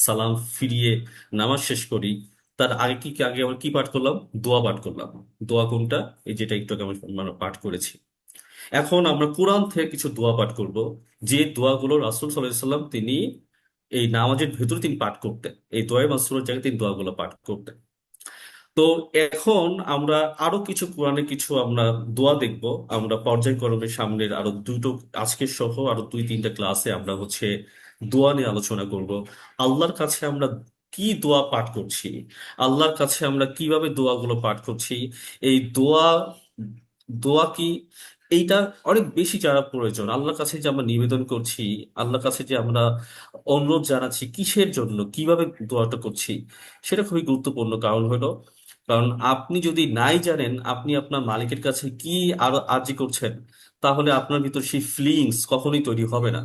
সালাম ফিরিয়ে নামাজ শেষ করি, তার আগে আগে আমরা কি পাঠ করলাম? দোয়া পাঠ করলাম। দোয়া কোনটা? এই যেটা একটু আগে আমরা পাঠ করেছি। এখন আমরা কোরআন থেকে কিছু দোয়া পাঠ করব, যে দোয়াগুলো রাসূল সাল্লাল্লাহু আলাইহি সাল্লাম তিনি এই নামাজের ভেতরে তিনি পাঠ করতেন। এই দোয়া মাসুরের জায়গায় তিনি দোয়াগুলো পাঠ করতেন। তো এখন আমরা আরো কিছু কোরআনের কিছু আমরা দোয়া দেখব। আমরা পর্যায়ক্রমে সামনের আরো দুটো, আজকের সহ আরো 2-3টা ক্লাসে আমরা হচ্ছে দোয়া নিয়ে আলোচনা করব। আল্লাহর কাছে আমরা কি দোয়া পাঠ করছি, আল্লাহর কাছে আমরা কিভাবে দোয়াগুলো পাঠ করছি, এই দোয়া দোয়া কি, এইটা অনেক বেশি যারা প্রয়োজন। আল্লাহর কাছে যে আমরা নিবেদন করছি, আল্লাহর কাছে যে আমরা অনুরোধ জানাচ্ছি, কিসের জন্য, কিভাবে দোয়াটা করছি, সেটা খুবই গুরুত্বপূর্ণ। কারণ আপনি যদি নাই জানেন আপনি আপনার মালিকের কাছে কি আর আর্জি করছেন, তাহলে আপনার ভিতর সেই ফিলিংস কখনোই তৈরি হবে না।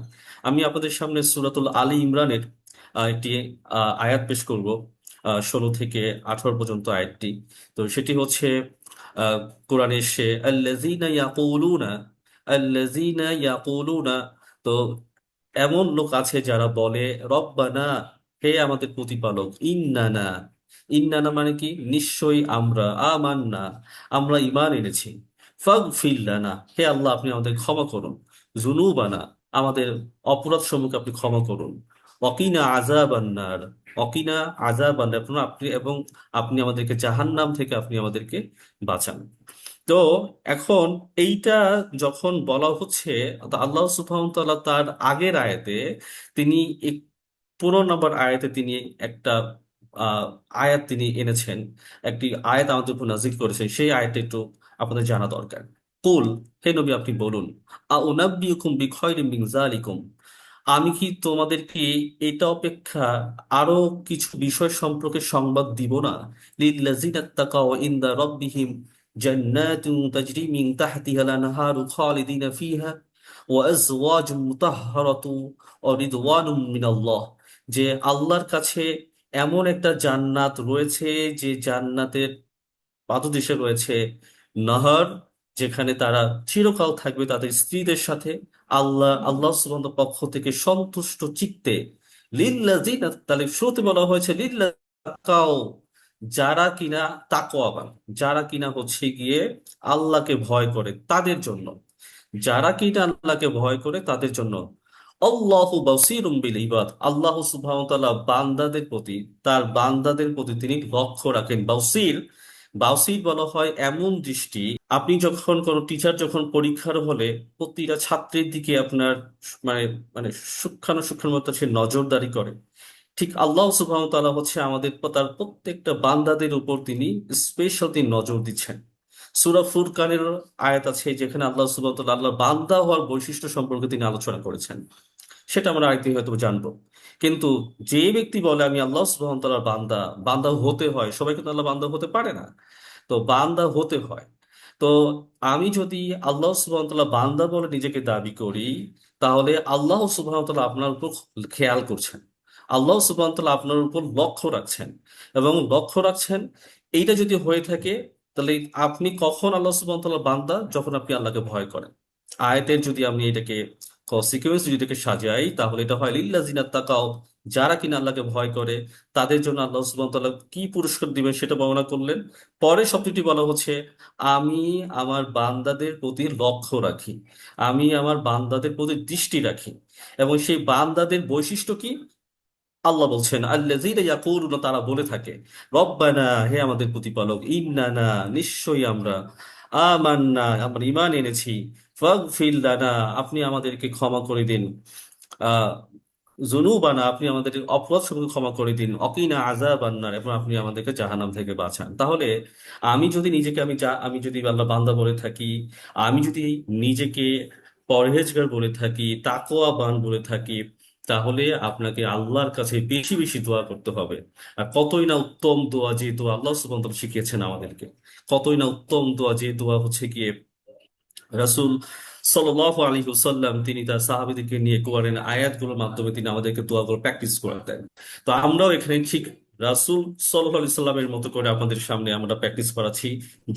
আমি আপনাদের সামনে সূরাতুল আলী ইমরানের একটি আয়াত পেশ করব, 16 থেকে 18 পর্যন্ত আয়াতটি। তো সেটি হচ্ছে কোরআনে এসে আল্লাযীনা ইয়াকুলুনা। তো এমন লোক আছে যারা বলে, রব্বানা, হে আমাদের প্রতিপালক, ইন্নানা, ইন্নানা মানে কি? নিশ্চয়ই আমরা, আমান্না, আমরা ঈমান এনেছি, ফাগফির লানা, হে আল্লাহ আপনি আমাদের ক্ষমা করুন, যুনুবানা, আমাদের অপরাধ সমূহকে আপনি ক্ষমা করুন, অকিনা আযাবান্নার, অকিনা আযাবান্নার, এবং আপনি আমাদেরকে জাহান্নাম থেকে আপনি আমাদেরকে বাঁচান। তো এখন এইটা যখন বলা হচ্ছে, তো আল্লাহ সুবহানাহু ওয়া তাআলা তার আগের আয়াতে তিনি 15 নম্বর আয়াতে তিনি একটা আহ, আয়াত তিনি এনেছেন, একটি আয়াত আমাদের উপর নাযিল করেছেন। সেই আয়াতটা একটু আপনাদের জানা দরকার। কুল, হে নবী আপনি বলুন, আউনাব্বিউকুম বিখায়রিম মিন যালিকুম, আমি কি তোমাদেরকে এটা অপেক্ষা আরো কিছু বিষয় সম্পর্কে সংবাদ দিব না? লিল্লাযিনা তাকাও ইনদা রাব্বিহিম জান্নাতুন তাজরি মিন তাহতিহাল আনহারু খালিদিনা ফিহা ওয়া আজওয়াজুম মুতাহহারাতু ওয়া রিদওয়ানুম মিনাল্লাহ, যে আল্লাহর কাছে এমন একটা জান্নাত রয়েছে, যে জান্নাতের পাদদেশে রয়েছে নহর, যেখানে তারা চিরকাল থাকবে তাদের স্ত্রীদের সাথে, আল্লাহ সুবহানাহু পক্ষ থেকে সন্তুষ্ট চিত্তে। লিল্লাযিনা, তাহলে শুরুতে বলা হয়েছে লিল্লাকাও, যারা কিনা তাকওয়াবান, যারা কিনা হচ্ছে গিয়ে আল্লাহকে ভয় করে তাদের জন্য, যারা কিনা আল্লাহকে ভয় করে তাদের জন্য। আল্লাহু বাসীরুম বিল ইবাদ, আল্লাহ সুবহানাহু ওয়া তাআলা বান্দাদের প্রতি, তার বান্দাদের প্রতি তিনি লক্ষ্য রাখেন। বাসীর বাউসির বলা হয় এমন দৃষ্টি, আপনি যখন কোনো টিচার যখন পরীক্ষার হলে প্রতিটা ছাত্রের দিকে আপনার মানে মানে সূক্ষ্মাণু মতো সে নজরদারি করে, ঠিক আল্লাহ সুবহানাহু ওয়া তাআলা হচ্ছে আমাদের তার প্রত্যেকটা বান্দাদের উপর তিনি স্পেশাল তিনি নজর দিচ্ছেন। সূরা ফুরকানের আয়াত আছে যেখানে আল্লাহ সুবহানাহু ওয়া তাআলা আল্লাহর বান্দা হওয়ার বৈশিষ্ট্য সম্পর্কে তিনি আলোচনা করেছেন, সেটা আমরা আরেকদিন হয়তো জানবো। কিন্তু যে ব্যক্তি বলে আমি আল্লাহ সুবহানাহু ওয়া তাআলার বান্দা, বান্দা হতে হয়, সবাই কিন্তু আল্লাহ বান্দা হতে পারে না, তো বান্দা হতে হয়। তো আমি যদি আল্লাহ সুবহানাহু ওয়া তাআলা বান্দা বলে নিজেকে দাবি করি, তাহলে আল্লাহ সুবহানাহু ওয়া তাআলা আপনার উপর খেয়াল করছেন, আল্লাহ সুবহানাহু ওয়া তাআলা আপনার উপর লক্ষ্য রাখছেন, এবং লক্ষ্য রাখছেন এইটা যদি হয়ে থাকে, তাহলে আপনি কখন আল্লাহ সুবহানাহু ওয়া তাআলা বান্দা? যখন আপনি আল্লাহকে ভয় করেন। আয়াতের যদি আমি এটাকে সিকুয়েন্স যদি এটাকে সাজাই, তাহলে এটা হয় লিল্লাযিনা তাকাও, যারা কিনা আল্লাহকে ভয় করে তাদের জন্য আল্লাহ সুবহানাহু ওয়া তাআলা কি পুরস্কার দিবেন সেটা বর্ণনা করলেন। পরে শব্দটি বলা হচ্ছে আমি আমার বান্দাদের প্রতি লক্ষ্য রাখি, আমি আমার বান্দাদের প্রতি দৃষ্টি রাখি। এবং সেই বান্দাদের বৈশিষ্ট্য কি? আল্লাহ বলছেন আল্লাযীনা ইয়াকুলুনা, তারা বলে থাকে রব্বানা, হে আমাদের প্রতিপালক, ইন্নানা, নিশ্চয়ই আমরা, আমান্না, আমরা ঈমান এনেছি, ফাগফির লানা, আপনি আমাদেরকে ক্ষমা করে দিন, আহ যুনুবানা, আপনি আমাদের অপরাধ সমূহ ক্ষমা করে দিন, অকিনা আযাবান নার, এবং আপনি আমাদেরকে জাহান্নাম থেকে বাঁচান। তাহলে আমি যদি নিজেকে আমি যদি আল্লাহ বান্দা বলে থাকি, আমি যদি নিজেকে পরহেজগার বলে থাকি, তাকওয়াবান বলে থাকি, তাহলে আপনাকে আল্লাহর কাছে বেশি বেশি দোয়া করতে হবে। আর কতই না উত্তম দোয়া, যে দোয়া আল্লাহ সুবহানাহু ওয়া তাআলা শিখিয়েছেন আমাদেরকে, কতই না উত্তম দোয়া, যে দোয়া হচ্ছে গিয়ে রাসূল সাল্লাল্লাহু আলাইহি ওয়াসাল্লাম তিনি তার সাহাবীদেরকে নিয়ে কোরআনের আয়াতগুলোর মাধ্যমে তিনি আমাদেরকে দোয়াগুলো প্র্যাকটিস করাতেন। তো আমরাও এখানে ঠিক রাসূল সাল্লাল্লাহু আলাইহি সাল্লামের মতো করে আপনাদের সামনে আমরা প্র্যাকটিস করাচ্ছি,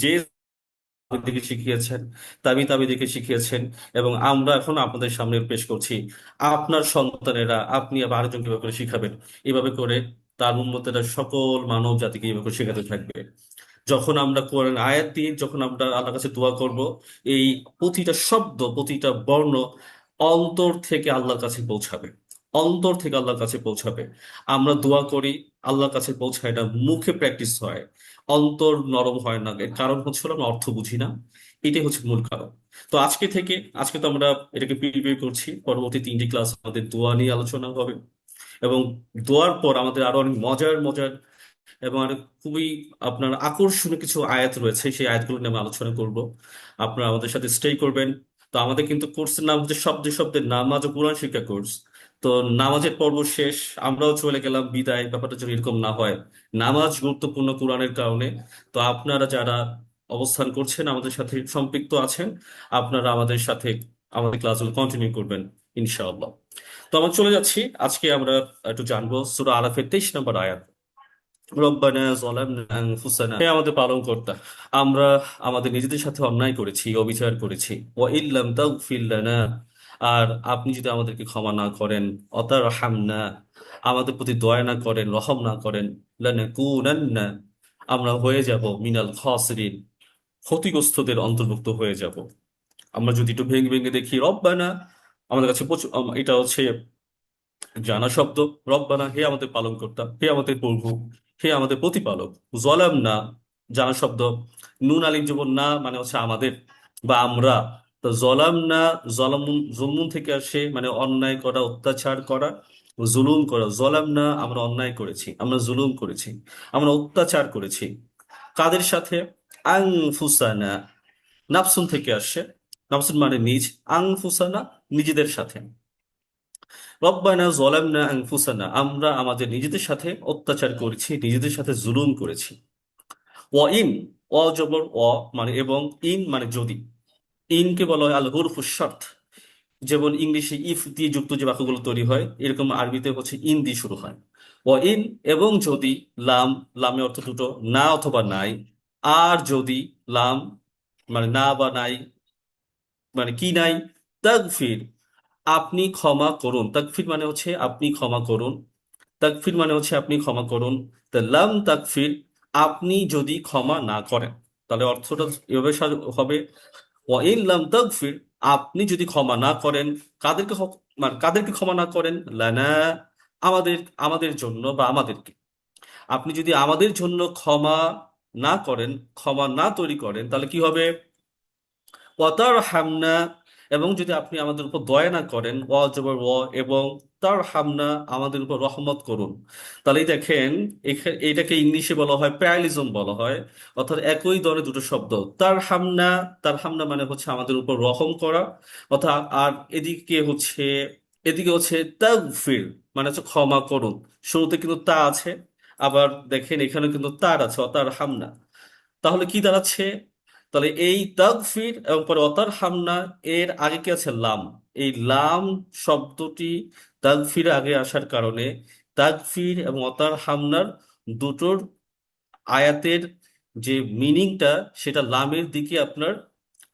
যে দিকে শিখিয়েছেন, তাবিদিকে শিখিয়েছেন, এবং আমরা এখন আপনাদের সামনে পেশ করছি। আপনার সন্তানেরা আপনি আবার আরেকজনকে এভাবে করে শিখাবেন, এভাবে করে তার উম্মতেরা সকল মানব জাতিকে এভাবে করে শেখাতে থাকবে। যখন আমরা কোরআন আয়াত দিয়ে যখন আমরা আল্লাহর কাছে দোয়া করব, এই প্রতিটা শব্দ, প্রতিটা বর্ণ অন্তর থেকে আল্লাহর কাছে পৌঁছাবে, অন্তর থেকে আল্লাহর কাছে পৌঁছাবে। আমরা দোয়া করি, আল্লাহর কাছে পৌঁছায় না, মুখে প্র্যাকটিস হয়, অন্তর নরম হয় না। এর কারণ হচ্ছে আমরা অর্থ বুঝি না, এটাই হচ্ছে মূল কারণ। তো আজকে তো আমরা এটাকে প্রিভিউ করছি, পরবর্তী 3টি ক্লাস আমাদের দোয়া নিয়ে আলোচনা হবে, এবং দোয়ার পর আমাদের আরো অনেক মজার মজার এবং অনেক খুবই আপনার আকর্ষণীয় কিছু আয়াত রয়েছে, সেই আয়াতগুলো নিয়ে আমরা আলোচনা করব। আপনারা আমাদের সাথে স্টে করবেন। তো আমাদের কিন্তু কোর্সের নাম হচ্ছে শব্দে শব্দে নামাজ ও কোরআন শিক্ষা কোর্স। তো নামাজের পর্ব শেষ, আমরাও চলে গেলাম বিদায়, ব্যাপারটা যেন এরকম না হয়। নামাজ গুরুত্বপূর্ণ কোরআনের কারণে। তো আপনারা যারা অবস্থান করছেন, আমাদের সাথে সম্পৃক্ত আছেন, আপনারা আমাদের সাথে আমাদের ক্লাসগুলো কন্টিনিউ করবেন ইনশাআল্লাহ। তো আমরা চলে যাচ্ছি, আজকে আমরা একটু জানবো সূরা আরাফের 23 নম্বর আয়াত। রব্বানা যালামনা আনফুসানা, হে আমাদের পালনকর্তা, আমরা আমাদের নিজেদের সাথে অন্যায় করেছি, অবিচার করেছি। ওয়া ইল্লাম তাগফির লানা, আর আপনি যদি আমাদেরকে ক্ষমা না করেন, অতারহামনা, আমাদের প্রতি দয়া না করেন, রহম না করেন, লানাকুনান্না, আমরা হয়ে যাব মিনাল খাসিরিন, ক্ষতিগ্রস্তদের অন্তর্ভুক্ত হয়ে যাব। আমরা যদি একটু ভেঙে ভেঙে দেখি, রব্বানা আমাদের কাছে প্রচুর এটা হচ্ছে জানা শব্দ। রব্বানা, হে আমাদের পালনকর্তা, হে আমাদের প্রভু, হে আমাদের প্রতিপালক। জলাম না, জানা শব্দ। নুন আলিফ জবর না মানে হচ্ছে আমাদের বা আমরা। তো জলাম না, জুলমুন থেকে আসে, মানে অন্যায় করা, অত্যাচার করা, জুলুম করা। জলাম না, আমরা অন্যায় করেছি, আমরা জুলুম করেছি, আমরা অত্যাচার করেছি। কাদের সাথে? আনফুসানা, নাফসুন থেকে আসে, নাফসুন মানে নিজ, আনফুসানা নিজেদের সাথে। রব্বানা যালামনা আনফুসানা, আমরা আমাদের নিজেদের সাথে অত্যাচার করেছি, নিজেদের সাথে জুলুম করেছি। ওয়া ইন, অ জবর অ মানে এবং, ইন মানে যদি। ইনকে বলা হয় আল হুরফুশ শর্ত, যেমন ইংলিশে ইফ দিয়ে যুক্ত যে বাক্যগুলো তৈরি হয়, এরকম আরবিতে হচ্ছে ইন দিয়ে শুরু হয়। ওয়া ইন, এবং যদি, লাম, লামের অর্থ দুটো, না অথবা নাই। আর যদি, লাম মানে না বা নাই, মানে কি নাই। তাগফির, আপনি ক্ষমা করুন। তাকফির মানে হচ্ছে আপনি ক্ষমা করুন, তাকফির মানে হচ্ছে আপনি ক্ষমা করুন। তা লাম তাকফির, আপনি যদি ক্ষমা না করেন, তাহলে অর্থটা এভাবে হবে, ওয়া ইন লাম তাগফির, আপনি যদি ক্ষমা না করেন, কাদেরকে মানে কাদেরকে ক্ষমা না করেন? লানা, আমাদের, আমাদের জন্য বা আমাদেরকে। আপনি যদি আমাদের জন্য ক্ষমা না করেন, ক্ষমা না তৈরি করেন, তাহলে কি হবে? ওয়াতার হামনা, এবং যদি আপনি আমাদের উপর দয়া না করেন, জবর এবং তার হামনা, আমাদের উপর রহমত করুন। তাহলে এই দেখেন, এটাকে ইংলিশে বলা হয় প্যারালিজম বলা হয়, অর্থাৎ একই ধরনের দুটো শব্দ। তার হামনা মানে হচ্ছে আমাদের উপর রহম করা, অর্থাৎ আর এদিকে হচ্ছে তাগফির মানে হচ্ছে ক্ষমা করুন। শুরুতে কিন্তু তা আছে, আবার দেখেন এখানে কিন্তু তার আছে, অতার হামনা। তাহলে কি দাঁড়াচ্ছে? তাহলে এই তাগফির এবং পরে অতার হামনা, এর আগে কি আছে? লাম। এই লাম শব্দটি তাগফির আগে আসার কারণে তাগফির এবং অতার হামনার দুটোর আয়াতের যে মিনিংটা, সেটা লামের দিকে আপনার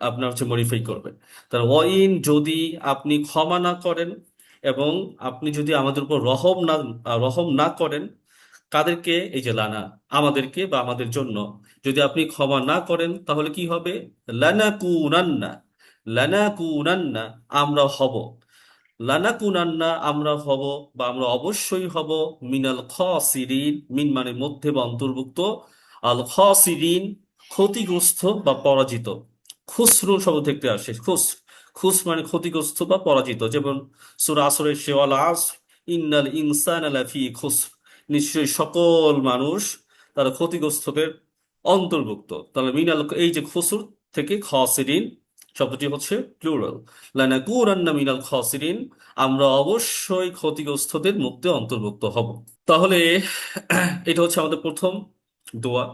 আপনার হচ্ছে মডিফাই করবে। তাহলে ওয়াইন, যদি আপনি ক্ষমা না করেন এবং আপনি যদি আমাদের উপর রহম না করেন, কাদেরকে? এই যে লানা, আমাদেরকে বা আমাদের জন্য যদি আপনি ক্ষমা না করেন, তাহলে কি হবে? লানাকুনান্না, লানাকুনান্না, আমরা হব, লানাকুনান্না, আমরা হব বা আমরা অবশ্যই হব, মিনাল খাসিরিন, মিন মানে মধ্যে বা অন্তর্ভুক্ত, আল খাসিরিন, ক্ষতিগ্রস্ত বা পরাজিত। খুসরু শব্দ থেকে আসে, খুস মানে ক্ষতিগ্রস্ত বা পরাজিত। যেমন সূরা আসরের শেওয়াল আস, ইন্নাল ইনসানা লাফি খুসর, নিশ্চয়ই সকল মানুষ তারা ক্ষতিগ্রস্তদের অন্তর্ভুক্ত। তাহলে মিনাল, এই যে খুসর থেকে খাসিরিন শব্দটি হচ্ছে প্লুরাল, লানাকুনান্না মিনাল খাসিরিন, আমরা অবশ্যই ক্ষতিগ্রস্তদের মধ্যে অন্তর্ভুক্ত হব। তাহলে এটা হচ্ছে আমাদের প্রথম দোয়া,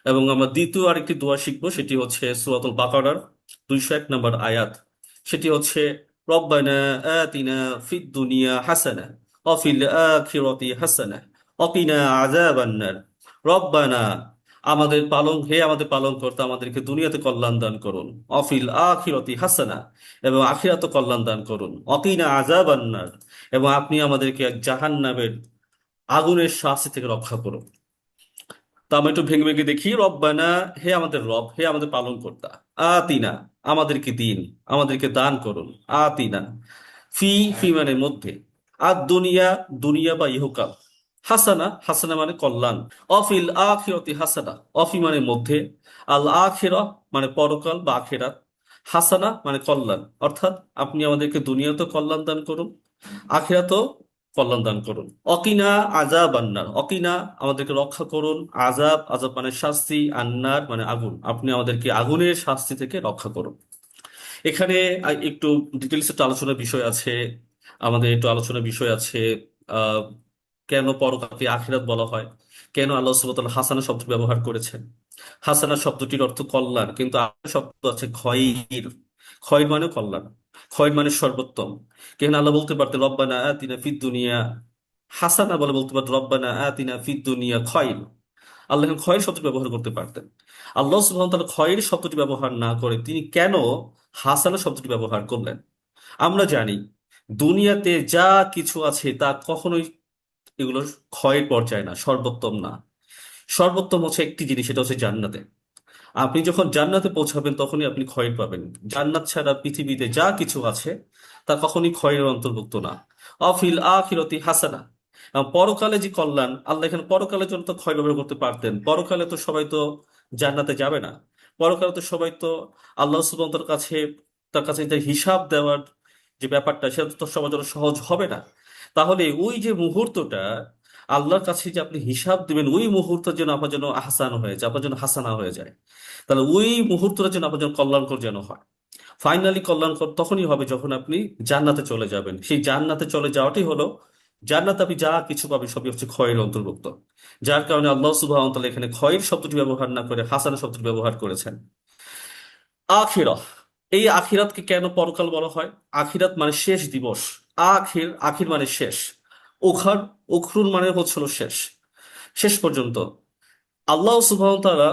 এবং আমরা দ্বিতীয় আরেকটি দোয়া শিখবো, সেটি হচ্ছে সূরাতুল বাকারার 201 নম্বর আয়াত। সেটি হচ্ছে রব্বানা আতিনা ফিদ দুনিয়া হাসানা ওয়া ফিল আখিরাতি হাসানা ওয়া কিনা আযাবান্নার। রব্বানা, আমাদের পালন করতে আমাদেরকে দুনিয়াতে কল্যাণ দান করুন, অফিল আখিরাতি হাসানা, এবং আখিরাতে কল্যাণ দান করুন, অকিনা আযাবান্নার, এবং আপনি আমাদেরকে জাহান্নামের আগুনের শাস্তি থেকে রক্ষা করুন। তা আমি একটু ভেঙে ভেঙে দেখি। রব্বানা, হে আমাদের রব, হে আমাদের পালন কর্তা, আতিনা, আমাদেরকে দিন, আমাদেরকে দান করুন, আতিনা, ফি, ফি মানে মধ্যে, আর দুনিয়া, দুনিয়া বা ইহকাল, হাসানা, হাসানা মানে কল্যাণ, অফিল আখিরাতি হাসানা, অফি মানে মধ্যে, আল আখিরা মানে পরকাল বা আখিরাত, হাসানা মানে কল্যাণ, অর্থাৎ আপনি আমাদেরকে দুনিয়াতেও কল্যাণ দান করুন, আখিরাতেও কল্যাণ দান করুন। অকিনা আযাব আন্নার, অকিনা আমাদেরকে রক্ষা করুন, আযাব, আযাব মানে শাস্তি, আন্নার মানে আগুন, আপনি আমাদেরকে আগুনের শাস্তি থেকে রক্ষা করুন। এখানে একটু ডিটেলস একটু আলোচনার বিষয় আছে, আমাদের একটু আলোচনার বিষয় আছে। আহ কেন পরকালকে আখিরাত বলা হয়, কেন আল্লাহ সুবহানাহু ওয়া তাআলা হাসানা শব্দ ব্যবহার করেছেন। হাসানা শব্দটির অর্থ কল্যাণ, কিন্তু আরেকটা শব্দ আছে খয়র, খয়র মানে কল্যাণ, খয়র মানে সর্বোত্তম। কেন আল্লাহ বলতে পারতেন রব্বানা আতিনা ফিদ দুনিয়া হাসানা, বলে বলতে পারতেন রব্বানা আতিনা ফিদ দুনিয়া খয়র। আল্লাহ এখানে খয়ের শব্দটি ব্যবহার করতে পারতেন। আল্লাহ সুবহানাহু ওয়া তাআলা খয়ের শব্দটি ব্যবহার না করে তিনি কেন হাসানা শব্দটি ব্যবহার করলেন? আমরা জানি দুনিয়াতে যা কিছু আছে তা কখনোই এগুলো ক্ষয়ের পর্যায়ে না, সর্বোত্তম না। সর্বোত্তম হচ্ছে একটি জিনিস, সেটা হচ্ছে জান্নাতে। আপনি যখন জান্নাতে পৌঁছাবেন তখনই আপনি ক্ষয় পাবেন। জান্নাত ছাড়া পৃথিবীতে যা কিছু আছে তা কখনই ক্ষয়ের অন্তর্ভুক্ত না। অফিল আখিরাতি হাসানা, এবং পরকালে যে কল্যাণ, আল্লাহ এখানে পরকালের জন্য তো ক্ষয় ব্যবহার করতে পারতেন। পরকালে তো সবাই তো জান্নাতে যাবে না, পরকালে তো সবাই তো আল্লাহ সুবহানাহু ওয়া তাআলার কাছে, তার কাছে যে হিসাব দেওয়ার যে ব্যাপারটা, সেটা তো সবার জন্য সহজ হবে না। তাহলে ওই যে মুহূর্তটা আল্লাহর কাছে যে আপনি হিসাব দিবেন, ওই মুহূর্তের জন্য আপনার জন্য আহসান হয়ে যায়, আপনার জন্য হাসানা হয়ে যায়। তাহলে ওই মুহূর্তটা যেন আপনার জন্য কল্যাণকর যেন হয়। ফাইনালি কল্যাণকর তখনই হবে যখন আপনি জান্নাতে চলে যাবেন। সেই জান্নাতে চলে যাওয়াটাই হলো জান্নাতে আপনি যা কিছু পাবেন সবই হচ্ছে ক্ষয়ের অন্তর্ভুক্ত। যার কারণে আল্লাহ সুবহানাহু ওয়া তাআলা এখানে ক্ষয়ের শব্দটি ব্যবহার না করে হাসানা শব্দটি ব্যবহার করেছেন। আখিরাহ, এই আখিরাতকে কেন পরকাল বলা হয়? আখিরাত মানে শেষ দিবস। আখির, আখির মানে শেষ। উখার, উখরুন মানে হচ্ছিল শেষ, শেষ পর্যন্ত। আল্লাহ সুবহানাহু ওয়া তাআলা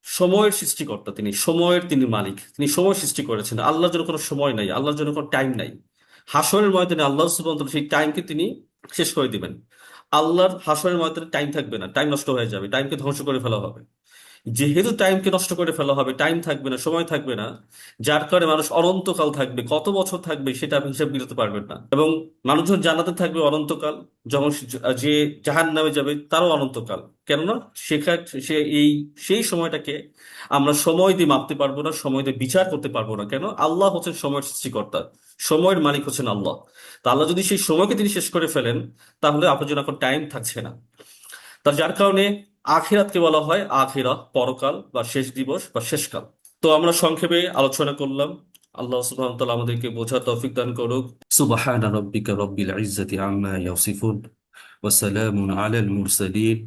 সময়ের সৃষ্টিকর্তা, তিনি মালিক, তিনি সময় সৃষ্টি করেছেন। আল্লাহর জন্য কোনো সময় নাই, আল্লাহর জন্য কোনো টাইম নাই। হাসরের ময়দানে আল্লাহ সুবহানাহু ওয়া তাআলা সেই টাইমকে তিনি শেষ করে দিবেন। আল্লাহর হাসরের ময়দানে টাইম থাকবে না, টাইম নষ্ট হয়ে যাবে, টাইমকে ধ্বংস করে ফেলা হবে। যেহেতু টাইমকে নষ্ট করে ফেলা হবে, টাইম থাকবে না, সময় থাকবে না, যার কারণে মানুষ অনন্তকাল থাকবে, কত বছর থাকবে সেটা আপনি হিসাব মিলাতে পারবেন না। এবং মানুষজন জান্নাতে থাকবে অনন্তকাল, যখন যে জাহান্নামে যাবে তারও অনন্তকাল। কেননা সে সেই সময়টাকে আমরা সময় দিয়ে মাপতে পারবো না, সময় দিয়ে বিচার করতে পারবো না। কেন? আল্লাহ হচ্ছেন সময়ের সৃষ্টিকর্তা, সময়ের মালিক হচ্ছেন আল্লাহ। তা আল্লাহ যদি সেই সময়কে তিনি শেষ করে ফেলেন, তাহলে আপনার জন্য এখন টাইম থাকছে না। তার যার কারণে আখিরাতকে বলা হয় আখিরা, পরকাল বা শেষ দিবস বা শেষকাল। তো আমরা সংক্ষেপে আলোচনা করলাম। আল্লাহ সুবহানাহু ওয়া তাআলা আমাদেরকে বোঝার তৌফিক দান করুক। সুবহানা রাব্বিকা রাব্বিল ইজ্জাতি আম্মা ইয়াসিফুন ওয়া সালামুন আলাল মুরসালিন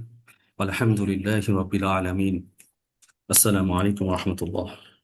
ওয়ালহামদুলিল্লাহি রাব্বিল আলামিন। আসসালামু আলাইকুম ওয়া রাহমাতুল্লাহ।